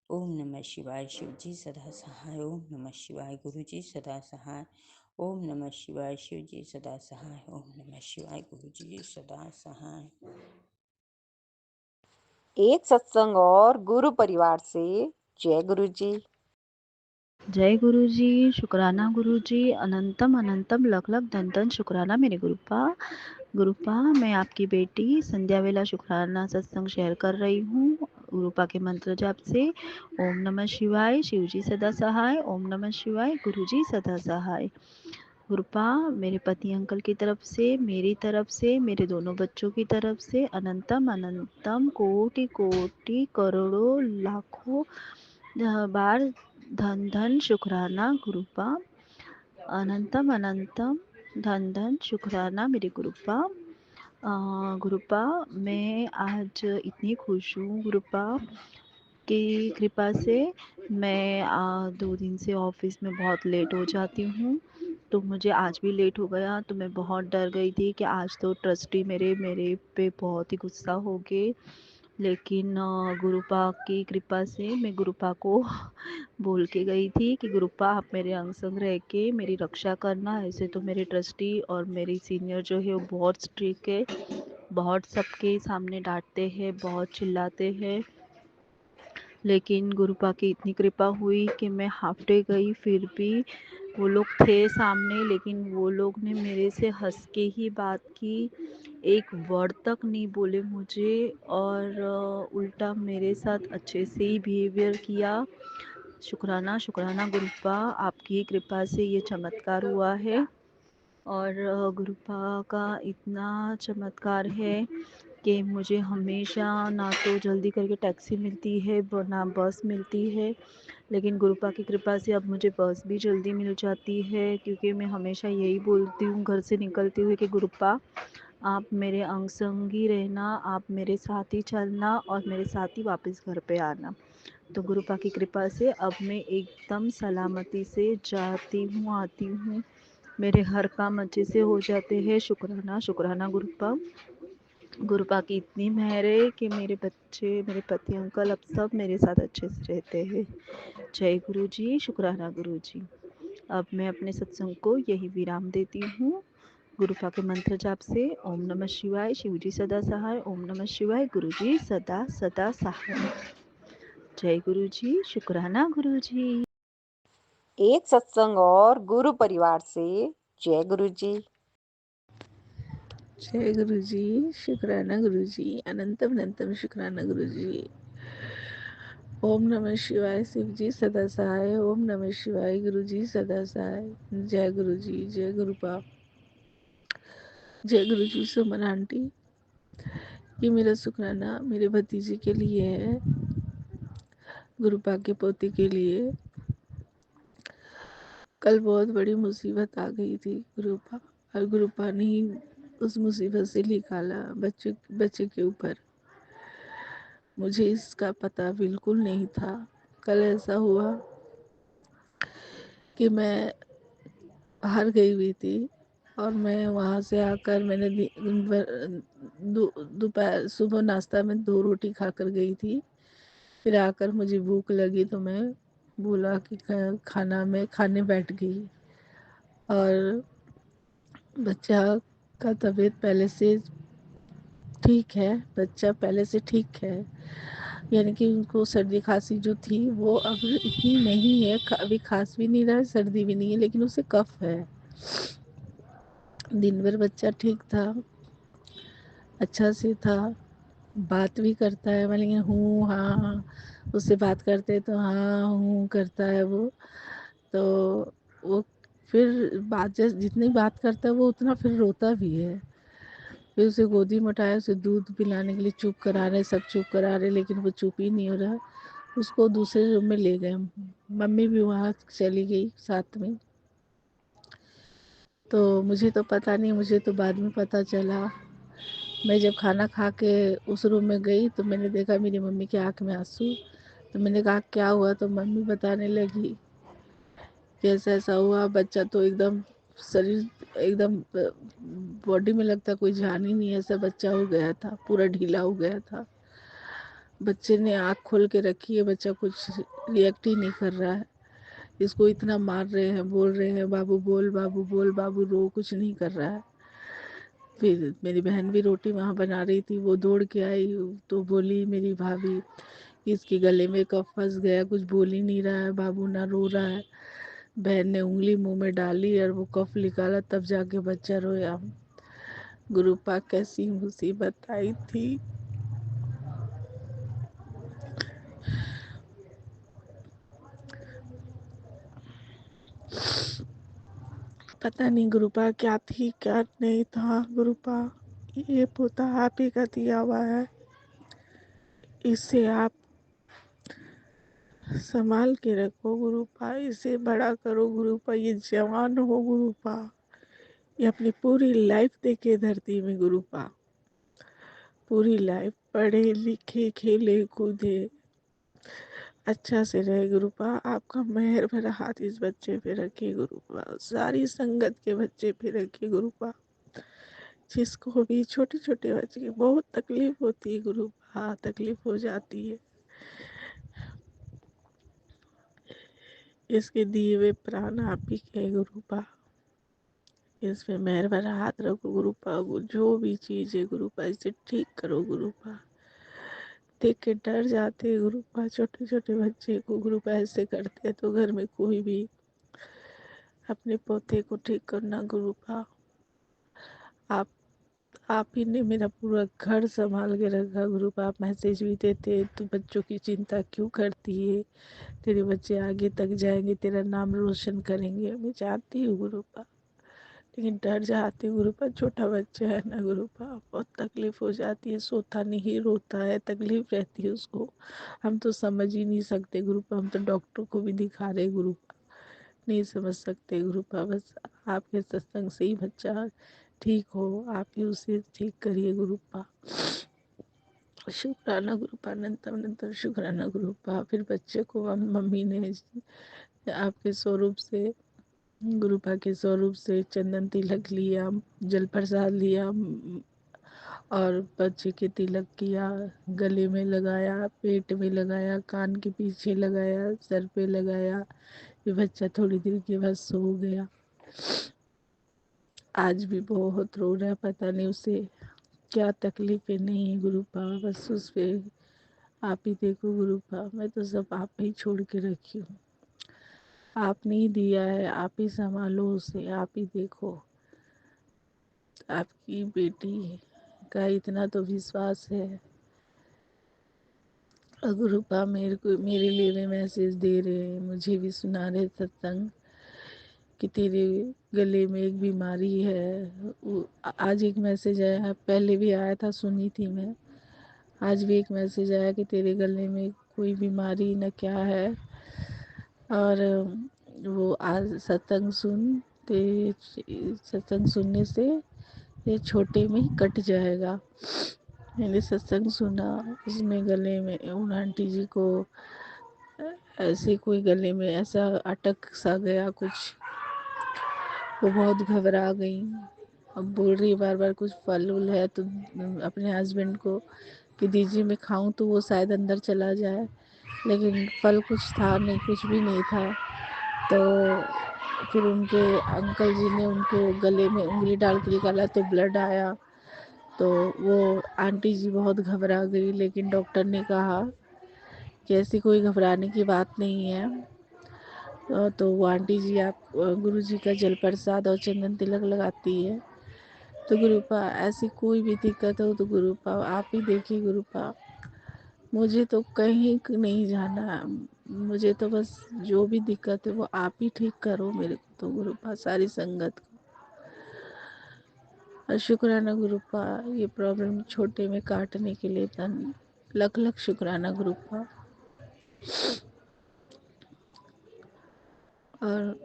ओम नमः शिवाय, शिव जी सदा सहाय। ओम नमः शिवाय, गुरु जी सदा सहाय। ओम नमः शिवाय, शिव जी सदा सहाय। ओम नमः शिवाय, गुरु जी सदा सहाय। एक सत्संग और गुरु परिवार से जय गुरु जी। जय गुरु जी, शुक्राना गुरु जी, अनंतम अनंतम लख लख धन धन शुक्राना मेरे गुरुपा। गुरुपा, मैं आपकी बेटी संध्या वेला शुक्राना सत्संग शेयर कर रही हूँ गुरुपा के मंत्र जाप से। ओम नमः शिवाय, शिव जी सदा सहाय। ओम नमः शिवाय, गुरु जी सदा सहाय। गुरुपा, मेरे पति अंकल की तरफ से, मेरी तरफ से, मेरे दोनों बच्चों की तरफ से अनंतम अनंतम कोटि कोटि करोड़ों लाखों बार धन धन शुक्राना गुरुपा। अनंतम अनंतम धन धन शुक्राना मेरे गुरुपा। गुरुपा, मैं आज इतनी खुश हूँ गुरुपा की कृपा से। मैं 2 दिन से ऑफिस में बहुत लेट हो जाती हूँ, तो मुझे आज भी लेट हो गया, तो मैं बहुत डर गई थी कि आज तो ट्रस्टी मेरे मेरे पे बहुत ही गुस्सा हो गए। लेकिन गुरुपा की कृपा से मैं गुरुपा को बोल के गई थी कि गुरुपा, आप मेरे अंग संग रह के मेरी रक्षा करना। ऐसे तो मेरे ट्रस्टी और मेरी सीनियर जो है वो बहुत स्ट्रिक्ट है, बहुत सबके सामने डांटते हैं, बहुत चिल्लाते हैं। लेकिन गुरुपा की इतनी कृपा हुई कि मैं हाफ डे गई, फिर भी वो लोग थे सामने, लेकिन वो लोग ने मेरे से हंस के ही बात की, एक वर्ड तक नहीं बोले मुझे, और उल्टा मेरे साथ अच्छे से ही बिहेवियर किया। शुक्राना शुक्राना गुरुपा, आपकी ही कृपा से ये चमत्कार हुआ है। और गुरुपा का इतना चमत्कार है कि मुझे हमेशा ना तो जल्दी करके टैक्सी मिलती है ना बस मिलती है, लेकिन गुरुपा की कृपा से अब मुझे बस भी जल्दी मिल जाती है, क्योंकि मैं हमेशा यही बोलती हूँ घर से निकलते हुए कि गुरुपा, आप मेरे अंग संग ही रहना, आप मेरे साथ ही चलना और मेरे साथ ही वापस घर पे आना। तो गुरुपा की कृपा से अब मैं एकदम सलामती से जाती हूँ, आती हूँ, मेरे हर काम अच्छे से हो जाते हैं। शुक्राना शुक्राना गुरुपा। गुरुपा की इतनी मेहर है कि मेरे बच्चे, मेरे पति अंकल अब सब मेरे साथ अच्छे से रहते हैं। जय गुरु जी, शुक्राना गुरु जी। अब मैं अपने सत्संग को यही विराम देती हूँ गुरुपा के मंत्र जाप से। ओम नमः शिवाय, शिव जी सदा सहाय। ओम नमः शिवाय, गुरु जी सदा सदा सहाय। जय गुरु जी, शुक्राना गुरु जी। एक सत्संग और गुरु परिवार से जय गुरु जी। जय गुरु जी, शुक्राना गुरु जी, अनंतम अनंतम शुक्राना गुरु जी। ओम नमः शिवाय, शिव जी सदा सहाय। ओम नमः शिवाय, गुरु जी सदा सहाय। जय गुरु जी, जय गुरुपा, जय गुरु जी। सुमन आंटी, ये मेरा शुक्राना मेरे भतीजे के लिए है, गुरुपा के पोते के लिए। कल बहुत बड़ी मुसीबत आ गई थी गुरुपा, और गुरुपा ने ही उस मुसीबत से निकाला बच्चे के ऊपर। मुझे इसका पता बिल्कुल नहीं था। कल ऐसा हुआ कि मैं बाहर गई हुई थी, और मैं वहाँ से आकर मैंने दिन भर दोपहर सुबह नाश्ता में 2 रोटी खाकर गई थी। फिर आकर मुझे भूख लगी तो मैं बोला कि खाना मैं खाने बैठ गई। और बच्चा का तबीयत पहले से ठीक है, बच्चा पहले से ठीक है, यानी कि उनको सर्दी खांसी जो थी वो अब इतनी नहीं है, अभी खांस भी नहीं रहा है, सर्दी भी नहीं है, लेकिन उसे कफ है। दिन भर बच्चा ठीक था, अच्छा से था, बात भी करता है, मैं लेकिन हूँ हाँ, उससे बात करते तो हाँ हूँ करता है वो। तो वो फिर बात जितनी बात करता है वो उतना फिर रोता भी है। फिर उसे गोदी में उठाया, उसे दूध पिलाने के लिए चुप करा रहे, सब चुप करा रहे, लेकिन वो चुप ही नहीं हो रहा। उसको दूसरे रूम में ले गए, मम्मी भी वहाँ चली गई साथ में। तो मुझे तो पता नहीं, मुझे तो बाद में पता चला। मैं जब खाना खा के उस रूम में गई तो मैंने देखा मेरी मम्मी की आँख में आंसू। तो मैंने कहा क्या हुआ, तो मम्मी बताने लगी कि ऐसा ऐसा हुआ। बच्चा तो एकदम शरीर एकदम बॉडी में लगता कोई जान ही नहीं, ऐसा बच्चा हो गया था, पूरा ढीला हो गया था। बच्चे ने आँख खोल के रखी है, बच्चा कुछ रिएक्ट ही नहीं कर रहा है। इसको इतना मार रहे हैं, बोल रहे हैं बाबू बोल, बाबू बोल, बाबू रो, कुछ नहीं कर रहा है। फिर मेरी बहन भी रोटी वहाँ बना रही थी, वो दौड़ के आई तो बोली मेरी भाभी इसके गले में कफ फंस गया, कुछ बोल ही नहीं रहा है, बाबू ना रो रहा है। बहन ने उंगली मुंह में डाली और वो कफ निकाला, तब जाके बच्चा रोया। गुरुपा कैसी मुसीबत आई थी। पता नहीं गुरुपा क्या थी क्या नहीं था। गुरुपा ये पोता आप ही का दिया हुआ है, इसे आप संभाल के रखो गुरुपा, इसे बड़ा करो गुरुपा, ये जवान हो गुरुपा, ये अपनी पूरी लाइफ देखे धरती में गुरुपा, पूरी लाइफ पढ़े लिखे खेले कूदे अच्छा से रहे गुरुपा। आपका मेहर भरा हाथ इस बच्चे पे रखे गुरुपा, सारी संगत के बच्चे पे रखे गुरुपा, जिसको भी छोटे छोटे बच्चे की बहुत तकलीफ होती है गुरुपा, तकलीफ हो जाती है। इसके दिए हुए प्राण आप ही के गुरुपा, इस पे मेहर भरा हाथ रखो गुरुपा, जो भी चीज़ है गुरुपा इसे ठीक करो गुरुपा। देख के डर जाते हैं गुरुपा, छोटे छोटे बच्चे को गुरुपा ऐसे करते हैं, तो घर में कोई भी अपने पोते को ठीक करना गुरुपा। आप ही ने मेरा पूरा घर संभाल के रखा गुरुपा। आप मैसेज भी देते तो बच्चों की चिंता क्यों करती है, तेरे बच्चे आगे तक जाएंगे, तेरा नाम रोशन करेंगे, मैं चाहती हूँ गुरुपा, लेकिन डर जाती हूँ गुरुपा। छोटा बच्चा है ना गुरुपा, बहुत तकलीफ हो जाती है, सोता नहीं रोता है, तकलीफ रहती है उसको, हम तो समझ ही नहीं सकते गुरुपा, हम तो डॉक्टर को भी दिखा रहे गुरुपा, नहीं समझ सकते गुरुपा। बस आपके सत्संग से ही बच्चा ठीक हो, आप ही उसे ठीक करिए गुरुपा। शुक्राना गुरुपा, अनंतम अनंतम शुक्राना गुरुपा। फिर बच्चे को मम्मी ने आपके स्वरूप से, गुरुपा के स्वरूप से चंदन तिलक लिया, जल प्रसाद लिया और बच्चे के तिलक किया, गले में लगाया, पेट में लगाया, कान के पीछे लगाया, सर पे लगाया। ये बच्चा थोड़ी देर के बाद सो गया। आज भी बहुत रो रहा है, पता नहीं उसे क्या तकलीफें नहीं है गुरुपा, बस उस पे आप ही देखो गुरुपा, मैं तो सब आप ही छोड़ के रखी हूँ। आपने ही दिया है, आप ही संभालो उसे, आप ही देखो। आपकी बेटी का इतना तो विश्वास है। और गुरुपा मेरे लिए भी मैसेज दे रहे हैं, मुझे भी सुना रहे सत्संग कि तेरे गले में एक बीमारी है। आज एक मैसेज आया है, पहले भी आया था, सुनी थी मैं, आज भी एक मैसेज आया कि तेरे गले में कोई बीमारी न क्या है, और वो आज सत्संग सत्संग सुनने से ये छोटे में कट जाएगा। मैंने सत्संग सुना, उसमें गले में उन आंटी जी को ऐसे कोई गले में ऐसा अटक सा गया कुछ, वो बहुत घबरा गई। अब बोल रही बार बार कुछ फल उल है तो अपने हस्बैंड को कि दीजिए मैं खाऊं तो वो शायद अंदर चला जाए, लेकिन फल कुछ था नहीं, कुछ भी नहीं था। तो फिर उनके अंकल जी ने उनके गले में उंगली डाल के निकाला तो ब्लड आया। तो वो आंटी जी बहुत घबरा गई, लेकिन डॉक्टर ने कहा कि ऐसी कोई घबराने की बात नहीं है। तो वो आंटी जी आप गुरु जी का जल प्रसाद और चंदन तिलक लगाती है। तो गुरुपा ऐसी कोई भी दिक्कत हो तो गुरुपा आप ही देखिए गुरुपा, मुझे तो कहीं नहीं जाना, मुझे तो बस जो भी दिक्कत है वो आप ही ठीक करो मेरे को तो गुरुपा, सारी संगत को। और शुक्राना गुरुपा ये प्रॉब्लम छोटे में काटने के लिए धन लख लख शुक्राना गुरुपा। और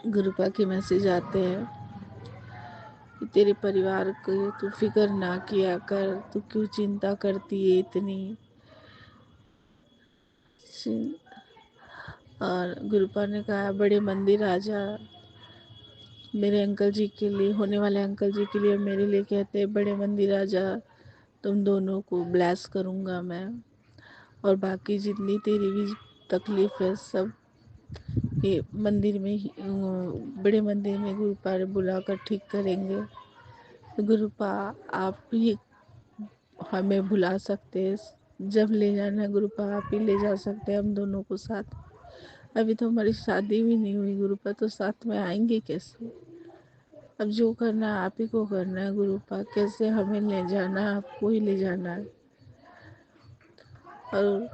गुरुपा के मैसेज आते हैं कि तेरे परिवार को तू फिक्र ना किया कर, तू क्यों चिंता करती है इतनी। और गुरुपा ने कहा बड़े मंदिर आ जा, मेरे अंकल जी के लिए, होने वाले अंकल जी के लिए मेरे लिए कहते हैं बड़े मंदिर आ जा, तुम दोनों को ब्लेस करूँगा मैं। और बाकी जितनी तेरी भी तकलीफ है सब ये मंदिर में ही बड़े मंदिर में गुरुपा बुलाकर ठीक करेंगे। गुरुपा आप ही हमें बुला सकते हैं, जब ले जाना है गुरुपा आप ही ले जा सकते हैं हम दोनों को साथ। अभी तो हमारी शादी भी नहीं हुई गुरुपा, तो साथ में आएंगे कैसे। अब जो करना है आप ही को करना है गुरुपा, कैसे हमें ले जाना है आपको ही ले जाना है। और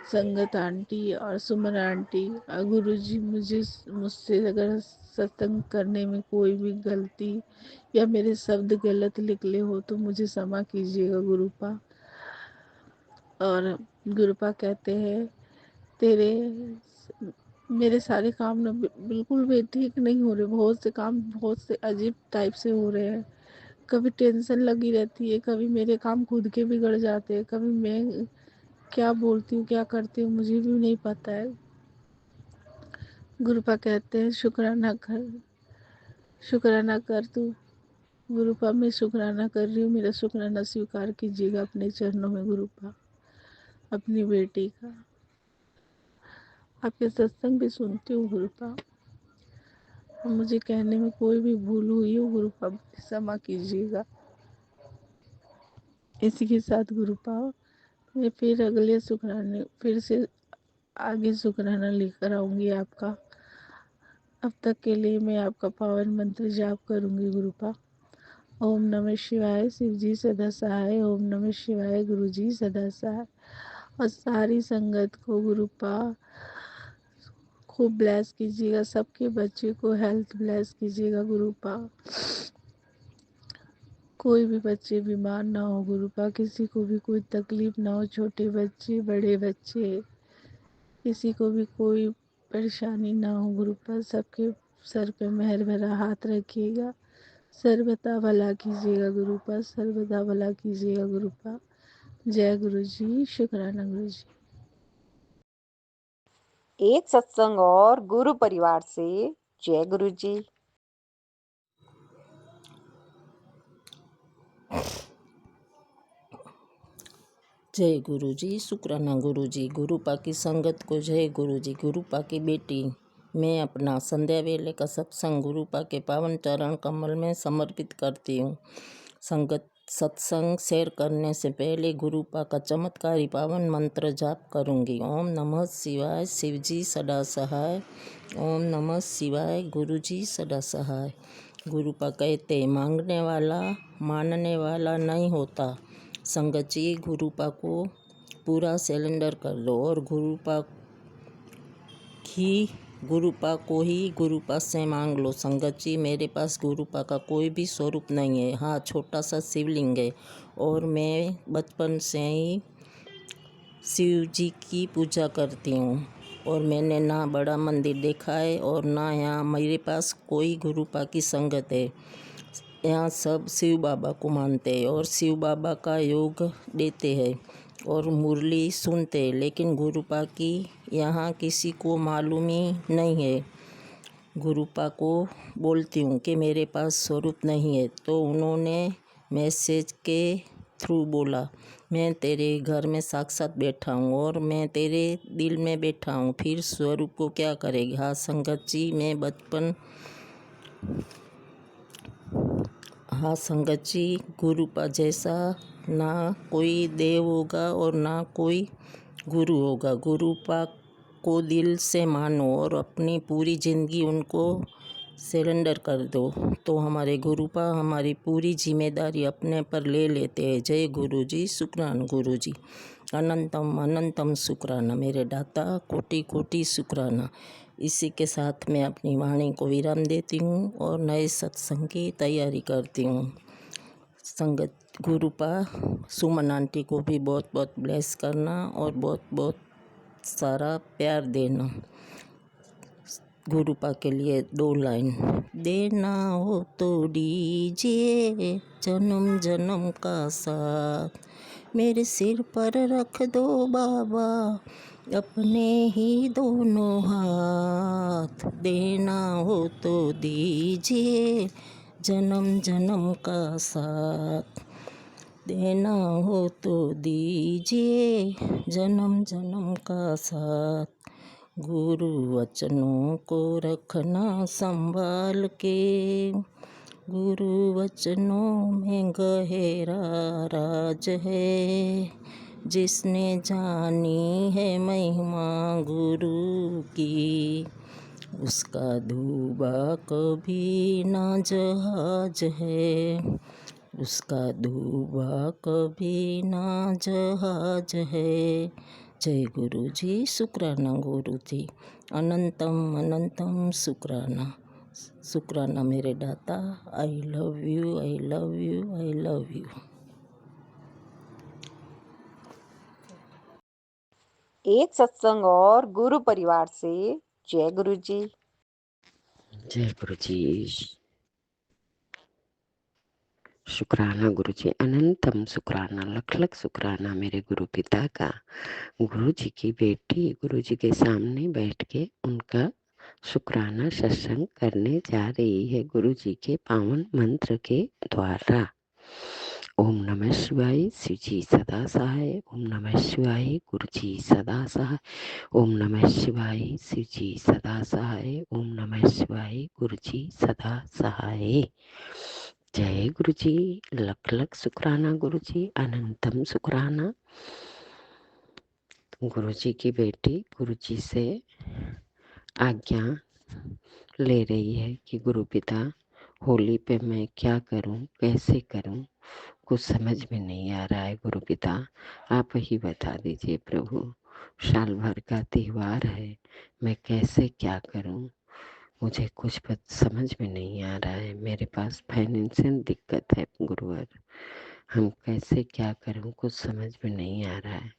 संगत आंटी और सुमन आंटी और गुरु जी मुझसे अगर सत्संग करने में कोई भी गलती या मेरे शब्द गलत निकले हो तो मुझे क्षमा कीजिएगा गुरुपा। और गुरुपा कहते हैं तेरे मेरे सारे काम ना बिल्कुल भी ठीक नहीं हो रहे, बहुत से काम बहुत से अजीब टाइप से हो रहे हैं। कभी टेंशन लगी रहती है, कभी मेरे काम खुद के बिगड़ जाते हैं, कभी मैं क्या बोलती हूँ क्या करती हूँ मुझे भी नहीं पता है। गुरुपा कहते हैं शुक्राना कर तू। गुरुपा मैं शुक्राना कर रही हूँ, मेरा शुक्राना स्वीकार कीजिएगा अपने चरणों में गुरुपा, अपनी बेटी का। आपके सत्संग भी सुनती हूँ गुरुपा, मुझे कहने में कोई भी भूल हुई हो गुरुपा क्षमा कीजिएगा। इसी के साथ गुरुपा मैं फिर अगले शुक्राने फिर से आगे शुक्राना लेकर आऊँगी आपका। अब तक के लिए मैं आपका पावन मंत्र जाप करूँगी गुरुपा। ओम नमः शिवाय शिव जी सदा सहाय, ओम नमः शिवाय गुरु जी सदा सहाय। और सारी संगत को गुरुपा खूब ब्लेस कीजिएगा, सबके बच्चे को हेल्थ ब्लेस कीजिएगा गुरुपा। कोई भी बच्चे बीमार ना हो गुरुपा, किसी को भी कोई तकलीफ ना हो, छोटे बच्चे बड़े बच्चे किसी को भी कोई परेशानी ना हो गुरुपा। सबके सर पे मेहर भरा हाथ रखिएगा, सर्वदा भला कीजिएगा गुरुपा, सर्वदा भला कीजिएगा गुरुपा। जय गुरु जी, शुक्राना गुरु जी। एक सत्संग और गुरु परिवार से जय गुरु जी। जय गुरु जी, शुक्राना गुरु जी। गुरुपा की संगत को जय गुरु जी। गुरुपा की बेटी मैं अपना संध्या वेले का सत्संग गुरुपा के पावन चरण कमल में समर्पित करती हूँ। संगत सत्संग शेयर करने से पहले गुरुपा का चमत्कारी पावन मंत्र जाप करूँगी। ओम नमः शिवाय शिव जी सदा सहाय, ओम नमः शिवाय गुरु जी सदा सहाय। गुरुपा कहते मांगने वाला मानने वाला नहीं होता। संगत जी गुरुपा को पूरा सिलेंडर कर दो और गुरुपा को ही गुरुपा से मांग लो। संगत जी मेरे पास गुरुपा का कोई भी स्वरूप नहीं है, हाँ छोटा सा शिवलिंग है। और मैं बचपन से ही शिव जी की पूजा करती हूँ और मैंने ना बड़ा मंदिर देखा है और ना यहाँ मेरे पास कोई गुरुपा की संगत है। यहाँ सब शिव बाबा को मानते हैं और शिव बाबा का योग देते हैं और मुरली सुनते हैं, लेकिन गुरुपा की यहाँ किसी को मालूम ही नहीं है। गुरुपा को बोलती हूँ कि मेरे पास स्वरूप नहीं है, तो उन्होंने मैसेज के थ्रू बोला, मैं तेरे घर में साक्षात बैठा हूँ और मैं तेरे दिल में बैठा हूँ, फिर स्वरूप को क्या करेगी। हाँ संगत जी, गुरुपा जैसा ना कोई देव होगा और ना कोई गुरु होगा। गुरुपा को दिल से मानो और अपनी पूरी ज़िंदगी उनको सरेंडर कर दो, तो हमारे गुरुपा हमारी पूरी जिम्मेदारी अपने पर ले लेते हैं। जय गुरु जी, शुक्राना गुरु जी, अनंतम अनंतम शुक्राना मेरे दाता, कोटि कोटि शुक्राना। इसी के साथ मैं अपनी वाणी को विराम देती हूँ और नए सत्संग की तैयारी करती हूँ। संगत गुरुपा सुमन आंटी को भी बहुत बहुत ब्लेस करना और बहुत बहुत सारा प्यार देना। गुरुपा के लिए 2 लाइन। देना हो तो दीजिए जन्म जन्म का साथ, मेरे सिर पर रख दो बाबा अपने ही दोनों हाथ। देना हो तो दीजिए जन्म जन्म का साथ, देना हो तो दीजिए जन्म जन्म का साथ। गुरु वचनों को रखना संभाल के, गुरु वचनों में गहरा राज है, जिसने जानी है महिमा गुरु की, उसका डूबा कभी ना जहाज है, उसका डूबा कभी ना जहाज है। जय गुरु जी, शुक्राना गुरु जी, अनंतम अनंतम शुक्राना। शुक्राना मेरे दाता। I love you, I love you, I love you. एक सत्संग और गुरु परिवार से। जय गुरु जी। जय गुरु जी, शुक्राना गुरु जी, अनंतम शुक्राना, लख लख शुक्राना मेरे गुरु पिता का। गुरु जी की बेटी गुरु जी के सामने बैठ के उनका शुक्राना सत्संग करने जा रही है गुरु जी के पावन मंत्र के द्वारा। ओम नमः शिवाय, शिव जी सदा सहाय। ओम नमः शिवाय, गुरु जी सदा सहाय। ओम नमः शिवाय, शिव जी सदा सहाय। ओम नमः शिवाय, गुरु जी सदा सहाय। जय गुरु जी, लख लख शुक्राना गुरु जी, अनंतम शुक्राना। गुरु जी की बेटी गुरु जी से आज्ञा ले रही है कि गुरु पिता होली पे मैं क्या करूं, कैसे करूं, कुछ समझ में नहीं आ रहा है। गुरु पिता आप ही बता दीजिए प्रभु, साल भर का त्योहार है, मैं कैसे क्या करूं, मुझे कुछ समझ में नहीं आ रहा है। मेरे पास फाइनेंशियल दिक्कत है गुरुवर, हम कैसे क्या करूं, कुछ समझ में नहीं आ रहा है।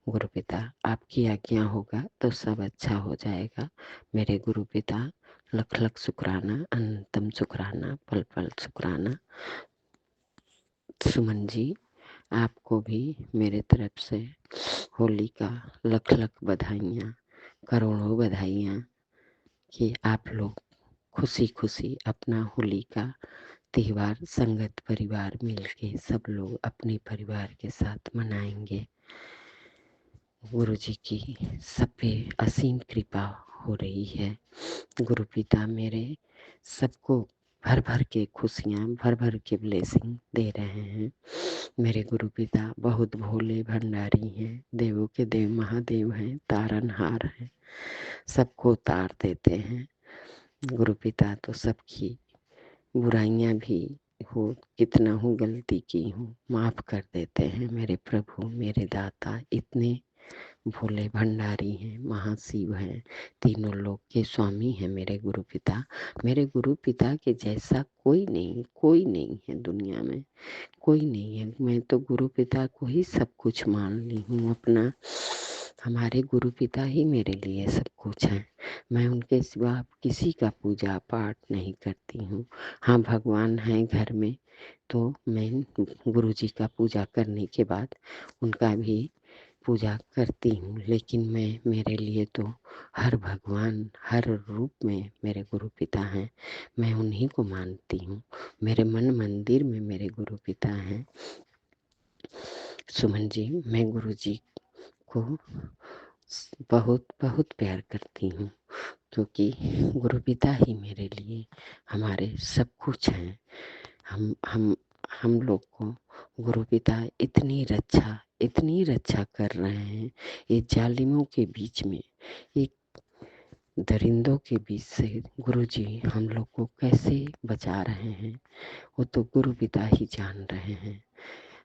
गुरु पिता आपकी आज्ञा होगा तो सब अच्छा हो जाएगा। मेरे गुरु पिता लख लख शुक्राना, अनंतम शुक्राना, पल पल शुक्राना। सुमन जी आपको भी मेरे तरफ से होली का लख लख बधाइयाँ, करोड़ों बधाइयाँ कि आप लोग खुशी खुशी अपना होली का त्योहार संगत परिवार मिलके सब लोग अपने परिवार के साथ मनाएंगे। गुरु जी की सब पे असीम कृपा हो रही है। गुरु पिता मेरे सबको भर भर के खुशियाँ, भर भर के ब्लेसिंग दे रहे हैं। मेरे गुरु पिता बहुत भोले भंडारी हैं, देवों के देव महादेव हैं, तारनहार हैं, सबको तार देते हैं। गुरु पिता तो सबकी बुराइयां भी हो, कितना हूँ गलती की हूँ, माफ कर देते हैं। मेरे प्रभु, मेरे दाता इतने भोले भंडारी हैं, महाशिव हैं, तीनों लोक के स्वामी हैं मेरे गुरु पिता। मेरे गुरु पिता के जैसा कोई नहीं है दुनिया में, कोई नहीं है। मैं तो गुरु पिता को ही सब कुछ मान ली हूँ अपना। हमारे गुरु पिता ही मेरे लिए सब कुछ है। मैं उनके सिवा किसी का पूजा पाठ नहीं करती हूँ। हाँ भगवान हैं घर में तो मैं गुरु जी का पूजा करने के बाद उनका भी पूजा करती हूँ, लेकिन मेरे लिए तो हर भगवान, हर रूप में मेरे गुरु पिता हैं। मैं उन्हीं को मानती हूँ। मेरे मन मंदिर में मेरे गुरु पिता हैं। सुमन जी, मैं गुरु जी को बहुत बहुत प्यार करती हूँ, क्योंकि गुरु पिता ही मेरे लिए हमारे सब कुछ हैं। हम लोग को गुरु पिता इतनी रक्षा कर रहे हैं। ये जालिमों के बीच में, ये दरिंदों के बीच से गुरु जी हम लोग को कैसे बचा रहे हैं, वो तो गुरु पिता ही जान रहे हैं।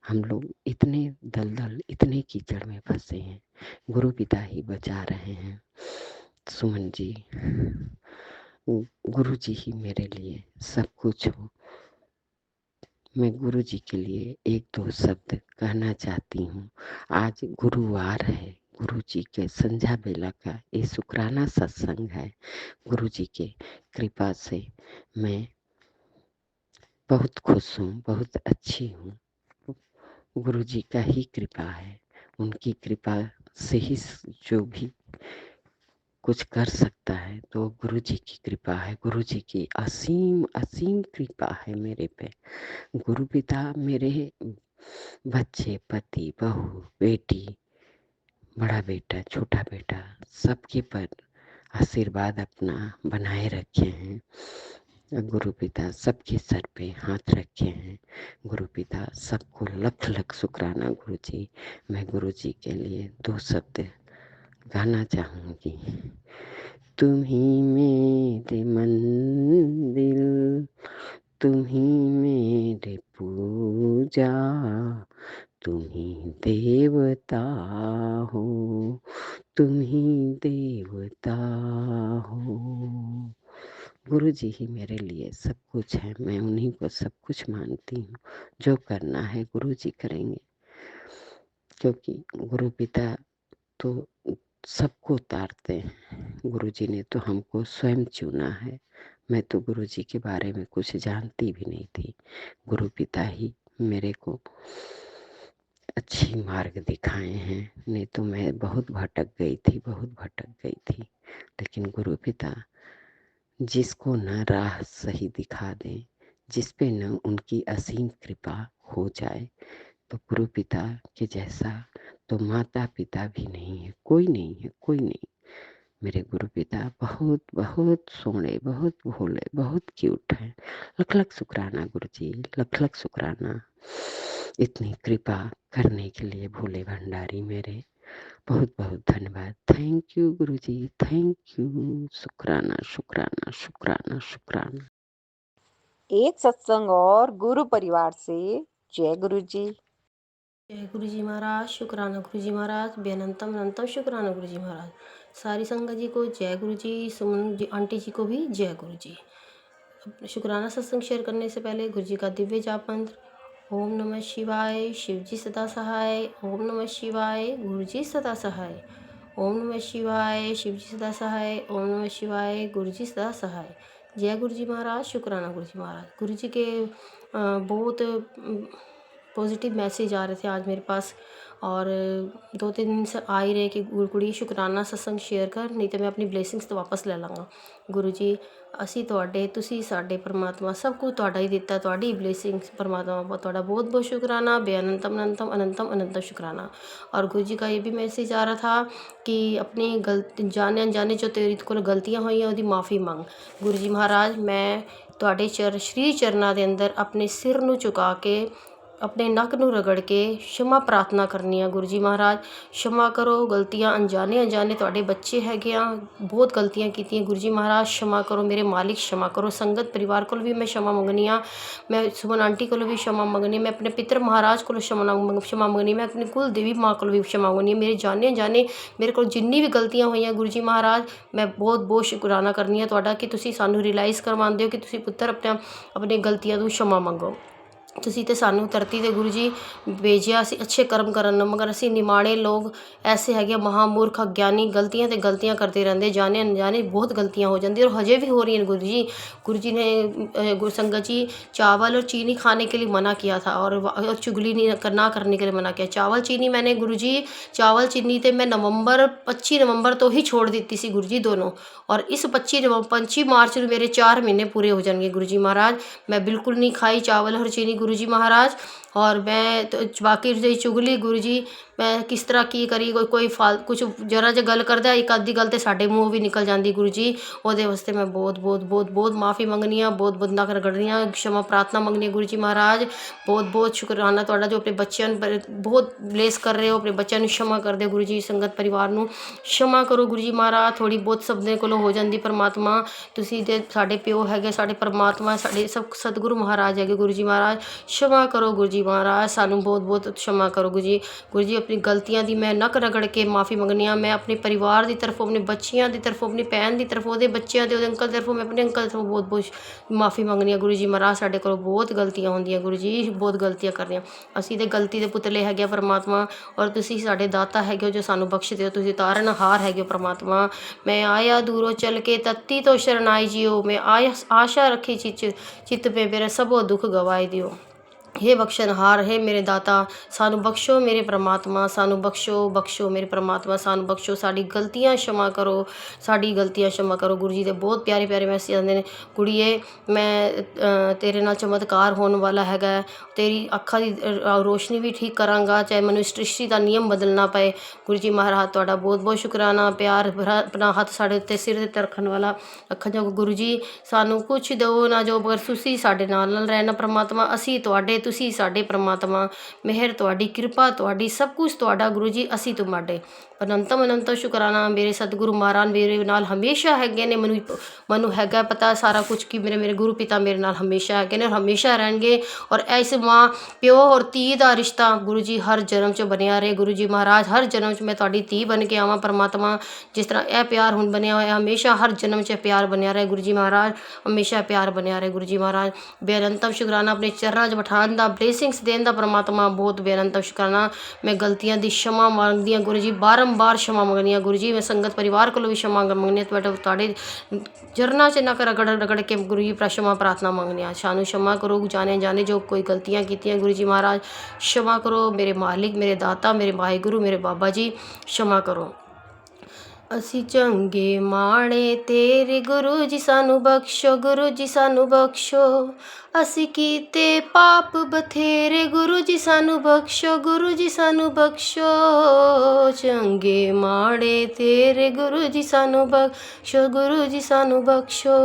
हम लोग इतने दलदल, इतने कीचड़ में फंसे हैं, गुरु पिता ही बचा रहे हैं। सुमन जी, गुरु जी ही मेरे लिए सब कुछ हो। मैं गुरु जी के लिए एक दो शब्द कहना चाहती हूँ। आज गुरुवार है, गुरु जी के संध्या बेला का ये शुक्राना सत्संग है। गुरु जी के कृपा से मैं बहुत खुश हूँ, बहुत अच्छी हूँ। गुरु जी का ही कृपा है, उनकी कृपा से ही जो भी कुछ कर सकता है तो गुरु जी की कृपा है। गुरु जी की असीम असीम कृपा है मेरे पे। गुरु पिता मेरे बच्चे, पति, बहू, बेटी, बड़ा बेटा, छोटा बेटा, सबके पर आशीर्वाद अपना बनाए रखे हैं। गुरु पिता सबके सर पे हाथ रखे हैं। गुरु पिता सबको लख लख शुक्राना। गुरु जी, मैं गुरु जी के लिए दो शब्द गाना चाहूँगी। तुम ही मेरे मंदिर, तुम ही मेरे पूजा, तुम ही देवता हो, तुम ही देवता हो। गुरु जी ही मेरे लिए सब कुछ है। मैं उन्हीं को सब कुछ मानती हूँ। जो करना है गुरु जी करेंगे, क्योंकि गुरु पिता तो सबको उतारते हैं। गुरु जी ने तो हमको स्वयं चुना है। मैं तो गुरु जी के बारे में कुछ जानती भी नहीं थी। गुरु पिता ही मेरे को अच्छी मार्ग दिखाए हैं, नहीं तो मैं बहुत भटक गई थी। लेकिन गुरु पिता जिसको न राह सही दिखा दें, जिस पे न उनकी असीम कृपा हो जाए, तो गुरु पिता के जैसा तो माता पिता भी नहीं है, कोई नहीं। मेरे गुरु पिता बहुत बहुत सोने, बहुत भोले, बहुत क्यूट है। लख लख शुक्राना गुरु जी, लख लख शुक्राना इतनी कृपा करने के लिए भोले भंडारी मेरे। बहुत बहुत धन्यवाद। Thank you Guru ji, thank you. शुक्राना शुक्राना शुक्राना शुक्राना। एक सत्संग और गुरु परिवार से। जय गुरु जी। जय गुरु जी महाराज, शुक्राना गुरु जी महाराज, बेअनंतम अनंतम शुक्राना गुरु जी महाराज। सारी संगत जी को जय गुरु जी, सुमन जी आंटी जी को भी जय गुरु जी। शुक्राना सत्संग शेयर करने से पहले गुरु जी का दिव्य जाप मंत्र। ओम नमः शिवाय, शिव जी सदा सहाय। ओम नमः शिवाय, गुरु जी सदा सहाय। ओम नमः शिवाय, शिव जी सदा सहाय। ओम नमः शिवाय, गुरु जी सदा सहाय। जय गुरु जी महाराज, शुक्राना गुरु जी महाराज। गुरु जी के बहुत पॉजिटिव मैसेज आ रहे थे आज मेरे पास, और 2-3 दिन से आ ही रहे कि गुरकुड़ी शुक्राना सत्संग शेयर कर, नहीं तो मैं अपनी ब्लेसिंग्स तो वापस ले लाਂਗਾ। गुरु जी, ਅਸੀਂ ਤੁਹਾਡੇ, ਤੁਸੀਂ ਸਾਡੇ परमात्मा, सब कुछ ਤੁਹਾਡਾ ਹੀ ਦਿੱਤਾ, ਤੁਹਾਡੀ ब्लेसिंग्स परमात्मा ਤੁਹਾਡਾ बहुत बहुत शुक्राना। बेअनंतम अनंतम अनंतम अनंतम शुक्राना। और गुरु जी का ये भी मैसेज आ रहा था कि अपनी गलती जाने अनजाने जो तेरी कोल गलतियां हुई ਉਹਦੀ ਮਾਫੀ ਮੰਗ। गुरु जी महाराज, मैं ਤੁਹਾਡੇ ਸ਼੍ਰੀ ਚਰਨਾਂ ਦੇ ਅੰਦਰ ਆਪਣੇ ਸਿਰ ਨੂੰ ਝੁਕਾ ਕੇ, अपने नक ਨੂੰ रगड़ के क्षमा प्रार्थना करनी है। गुरु जी महाराज, क्षमा करो, गलतियां अनजाने ਤੁਹਾਡੇ ਬੱਚੇ ਹੈਗੇ ਆ, बहुत गलतियां कीतियां। गुरु जी महाराज क्षमा करो, मेरे मालिक क्षमा करो। संगत परिवार को भी मैं क्षमा मंगनी हाँ। मैं सुमन आंटी को भी क्षमा मंगनी, मैं अपने पितर महाराज को क्षमा मंगनी, मैं अपनी कुल देवी माँ को भी क्षमा मंगनी। मेरे जाने अनजाने मेरे को जिन्नी भी गलतियां हुई गुरु जी महाराज, मैं बहुत बहुत शुक्राना करनी है ਤੁਹਾਡਾ कि ਤੁਸੀਂ ਸਾਨੂੰ रियलाइज़ करवाते हो कि ਤੁਸੀਂ पुत्र अपनी गलतियां ਤੋਂ क्षमा मंगो। ਤੁਸੀਂ ਤੇ ਸਾਨੂੰ ਧਰਤੀ 'ਤੇ ਗੁਰੂ ਜੀ ਭੇਜਿਆ ਸੀ ਅੱਛੇ ਕਰਮ ਕਰਨ ਨੂੰ, ਮਗਰ ਅਸੀਂ ਨਿਮਾਣੇ ਲੋਕ ਐਸੇ ਹੈਗੇ ਮਹਾਮੂਰਖ ਅਗਿਆਨੀ, ਗਲਤੀਆਂ ਤੇ ਗਲਤੀਆਂ ਕਰਦੇ ਰਹਿੰਦੇ, ਜਾਣੇ ਅਣਜਾਣੇ ਬਹੁਤ ਗਲਤੀਆਂ ਹੋ ਜਾਂਦੀ और हजे भी हो रही हैं। गुरु जी ने गुरु संगत जी चावल और चीनी खाने के लिए मना किया था और चुगली नहीं ना करने के लिए मना किया। चावल चीनी मैंने गुरु जी चावल चीनी तो मैं 25 नवंबर तो ही छोड़ दी सी गुरु जी दोनों, और इस 25 मार्च ਨੂੰ मेरे 4 महीने पूरे हो जाएंगे गुरु जी महाराज। मैं बिल्कुल नहीं खाई चावल और चीनी गुरु जी महाराज। और मैं तो बाकी जी चुगली गुरु जी मैं किस तरह की करी, कोई कुछ जरा जो गल करदा एक आधी गल तो साढ़े मूँह भी निकल जाती गुरु जी। ਉਹਦੇ वास्ते मैं बहुत बहुत बहुत बहुत माफ़ी मंगनी हाँ, बहुत बहुत नक रगड़नी हाँ, क्षमा प्रार्थना मंगनी है गुरु जी महाराज। बहुत बहुत शुकराना ਤੁਹਾਡਾ जो अपने बच्चों बहुत ब्लेस कर रहे हो, अपने बच्चों ਨੂੰ क्षमा कर दो गुरु जी। संगत परिवार ਨੂੰ क्षमा करो गुरु जी महाराज। थोड़ी बहुत सभने ਕੋਲੋਂ हो जाती परमात्मा, ਤੁਸੀਂ ਤੇ ਸਾਡੇ ਪਿਓ ਹੈਗੇ, ਸਾਡੇ परमात्मा ਸਾਡੇ सब सतगुरु महाराज हैगे गुरु जी महाराज। क्षमा करो गुरु जी महाराज, सानू बहुत बहुत क्षमा करो गुरु जी। गुरु जी अपनी गलतियां दी मैं नक रगड़ के माफ़ी मंगनी हाँ। मैं अपने परिवार की तरफों, अपने बच्चियां की तरफों, अपनी भैन की तरफों, ਉਹਦੇ ਬੱਚਿਆਂ ਦੇ, ਉਹਦੇ ਅੰਕਲ ਦੀ ਤਰਫੋਂ, ਮੈਂ ਆਪਣੇ ਅੰਕਲ ਦੀ ਤਰਫੋਂ ਬਹੁਤ ਬਹੁਤ ਮਾफ़ी ਮੰਗਣੀ ਆ ਗੁਰੂ ਜੀ ਮਹਾਰਾਜ। ਸਾਡੇ ਕੋਲ ਬਹੁਤ ਗਲਤੀਆਂ ਹੁੰਦੀਆਂ ਗੁਰੂ ਜੀ, ਬਹੁਤ ਗਲਤੀਆਂ ਕਰਦੇ ਹਾਂ ਅਸੀਂ, ਤੇ ਗਲਤੀ ਦੇ ਪੁਤਲੇ ਹੈਗੇ ਆ ਪਰਮਾਤਮਾ। ਔਰ ਤੁਸੀਂ ਸਾਡੇ ਦਾਤਾ ਹੈਗੇ ਹੋ ਜੋ ਸਾਨੂੰ ਬਖਸ਼ ਦਿਓ, ਤੁਸੀਂ ਤਾਰਨਹਾਰ ਹੈਗੇ ਹੋ ਪਰਮਾਤਮਾ। ਮੈਂ ਆਇਆ ਦੂਰੋਂ ਚੱਲ ਕੇ ਤੱਤੀ ਤੋਂ ਸ਼ਰਨਾਈ ਜਿਓ, ਮੈਂ ਆਸ਼ਾ ਰੱਖੀ ਚਿੱਤ ਪੇ ਮੇਰੇ ਸਭੋ ਦੁੱਖ ਗਵਾਏ ਦਿਓ। हे बख्शनहार, हे मेरे दाता, सानू बख्शो मेरे परमात्मा, सानू बख्शो मेरे परमात्मा, सानू बख्शो, साड़ी गलतियां क्षमा करो, साड़ी गलतियां क्षमा करो गुरु जी। दे बहुत प्यारे प्यारे मैसेज आते हैं, कुड़िए मैं तेरे नाल चमत्कार होने वाला हैगा, तेरी अखा की रोशनी भी ठीक करांगा, चाहे मैनू सृष्टि का नियम बदलना पाए। गुरु जी महाराज तुहाडा बहुत बहुत शुकराना, प्यार भरा अपना हथ साढ़े उत्ते सिर ते रखने वाला अखा जो गुरु जी। सानू कुछ दो ना जो, पर तुसी साढ़े नाल रहना परमात्मा, असी तुहाडे, ਤੁਸੀਂ ਸਾਡੇ परमात्मा। ਮਿਹਰ ਤੁਹਾਡੀ, ਕਿਰਪਾ ਤੁਹਾਡੀ, ਸਭ ਕੁਝ ਤੁਹਾਡਾ ਗੁਰੂ ਜੀ, ਅਸੀਂ ਤੁਹਾਡੇ। ਅਨੰਤਮ ਅਨੰਤ ਸ਼ੁਕਰਾਨਾ ਮੇਰੇ ਸਤਿਗੁਰੂ ਮਹਾਰਾਜ ਮੇਰੇ ਨਾਲ ਹਮੇਸ਼ਾ ਹੈਗੇ ਨੇ। ਮੈਨੂੰ ਹੈਗਾ ਪਤਾ ਸਾਰਾ ਕੁਝ ਕਿ ਮੇਰੇ ਗੁਰੂ ਪਿਤਾ ਮੇਰੇ ਨਾਲ ਹਮੇਸ਼ਾ ਹੈਗੇ ਨੇ, ਹਮੇਸ਼ਾ ਰਹਿਣਗੇ। ਔਰ ਇਸ ਮਾਂ ਪਿਓ ਔਰ ਧੀ ਦਾ ਰਿਸ਼ਤਾ ਗੁਰੂ ਜੀ ਹਰ ਜਨਮ 'ਚ ਬਣਿਆ ਰਹੇ ਗੁਰੂ ਜੀ ਮਹਾਰਾਜ। ਹਰ ਜਨਮ 'ਚ ਮੈਂ ਤੁਹਾਡੀ ਧੀ ਬਣ ਕੇ ਆਵਾਂ ਪਰਮਾਤਮਾ, ਜਿਸ ਤਰ੍ਹਾਂ ਇਹ ਪਿਆਰ ਹੁਣ ਬਣਿਆ ਹੋਇਆ, ਹਮੇਸ਼ਾ ਹਰ ਜਨਮ 'ਚ ਪਿਆਰ ਬਣਿਆ ਰਹੇ ਗੁਰੂ ਜੀ ਮਹਾਰਾਜ, ਹਮੇਸ਼ਾ ਪਿਆਰ ਬਣਿਆ ਰਹੇ ਗੁਰੂ ਜੀ ਮਹਾਰਾਜ। ਬੇਅੰਤਮ ਸ਼ੁਕਰਾਨਾ ਆਪਣੇ ਚਰਨਾਂ 'ਚ ਬਿਠਾਉਣ ਦਾ, ਬਲੇਸਿੰਗਸ ਦੇਣ ਦਾ ਪਰਮਾਤਮਾ, ਬਹੁਤ ਬੇਅੰਤਮ ਸ਼ੁਕਰਾਨਾ। ਮੈਂ ਗਲਤੀਆਂ ਦੀ क्षमा ਮੰਗਦੀ ਹਾਂ ਗੁਰੂ ਜੀ, ਬਾਰ क्षमा ਮੰਗਣੀ ਆ ਗੁਰੂ ਜੀ। ਮੈਂ ਸੰਗਤ ਪਰਿਵਾਰ ਕੋਲੋਂ ਵੀ क्षमा ਮੰਗਣੀ ਆ, ਤੁਹਾਡੇ ਚਰਨਾਂ 'ਚ ਨਕ ਰਗੜ ਕੇ ਗੁਰੂ ਜੀ क्षमा प्रार्थना ਮੰਗਣੀ ਆ। ਸਾਨੂੰ क्षमा ਕਰੋ ਜਾਣੇ ਜੋ ਕੋਈ ਗਲਤੀਆਂ ਕੀਤੀਆਂ ਗੁਰੂ ਜੀ ਮਹਾਰਾਜ, क्षमा ਕਰੋ ਮੇਰੇ ਮਾਲਿਕ, ਮੇਰੇ ਦਾਤਾ, ਮੇਰੇ ਵਾਹਿਗੁਰੂ, ਮੇਰੇ ਬਾਬਾ ਜੀ, क्षमा ਕਰੋ। ਅਸੀਂ ਚੰਗੇ ਮਾਣੇ ਤੇਰੇ ਗੁਰੂ ਜੀ, ਸਾਨੂੰ ਬਖਸ਼ੋ ਗੁਰੂ ਜੀ, ਸਾਨੂੰ ਬਖਸ਼ੋ। ਅਸੀਂ ਕੀਤੇ ਪਾਪ ਬਥੇਰੇ ਗੁਰੂ ਜੀ, ਸਾਨੂੰ ਬਖਸ਼ੋ ਗੁਰੂ ਜੀ, ਸਾਨੂੰ ਬਖਸ਼ੋ। ਚੰਗੇ ਮਾੜੇ ਤੇਰੇ ਗੁਰੂ ਜੀ, ਸਾਨੂੰ ਬਖਸ਼ੋ ਗੁਰੂ ਜੀ, ਸਾਨੂੰ ਬਖਸ਼ੋ।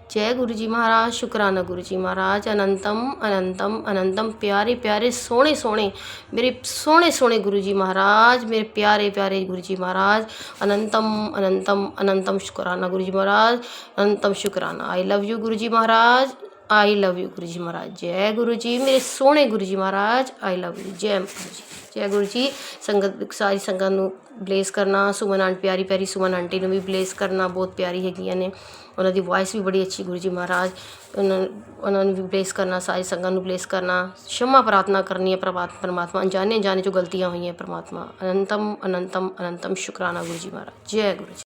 जय गुरु जी महाराज, शुकराना गुरु जी महाराज। अनंतम अनंतम अनंतम, प्यारे प्यारे सोने सोने मेरे सोने सोने गुरु जी महाराज, मेरे प्यारे प्यारे गुरु जी महाराज। अनंतम अनंतम अनंतम शुकराना गुरु जी महाराज, अनंतम शुकराना। I love you Guru ji Maharaj, I love you गुरु जी महाराज। जय गुरु जी मेरे सोने गुरु जी महाराज, आई लव यू। जय गुरु जी, जय गुरु जी। संगत सारी संगत ਨੂੰ ਬਲੇਸ ਕਰਨਾ, ਸੁਮਨ ਆਂਟੀ ਪਿਆਰੀ ਪਿਆਰੀ ਸੁਮਨ ਆਂਟੀ ਨੂੰ ਵੀ ਬਲੇਸ ਕਰਨਾ, ਬਹੁਤ ਪਿਆਰੀ ਹੈਗੀਆਂ ਨੇ, ਉਹਨਾਂ ਦੀ ਵਾਇਸ ਵੀ ਬੜੀ ਅੱਛੀ ਗੁਰੂ ਜੀ ਮਹਾਰਾਜ। ਉਹਨਾਂ ਨੂੰ ਵੀ ਬਲੇਸ ਕਰਨਾ, ਸਾਰੀ ਸੰਗਤ ਨੂੰ ਬਲੇਸ ਕਰਨਾ, क्षमा प्रार्थना करनी है परमात्मा, अनजाने जो गलतियाँ हुई हैं परमात्मा। अनंतम अनंतम अनंतम शुकराना गुरु जी महाराज। जय गुरु जी।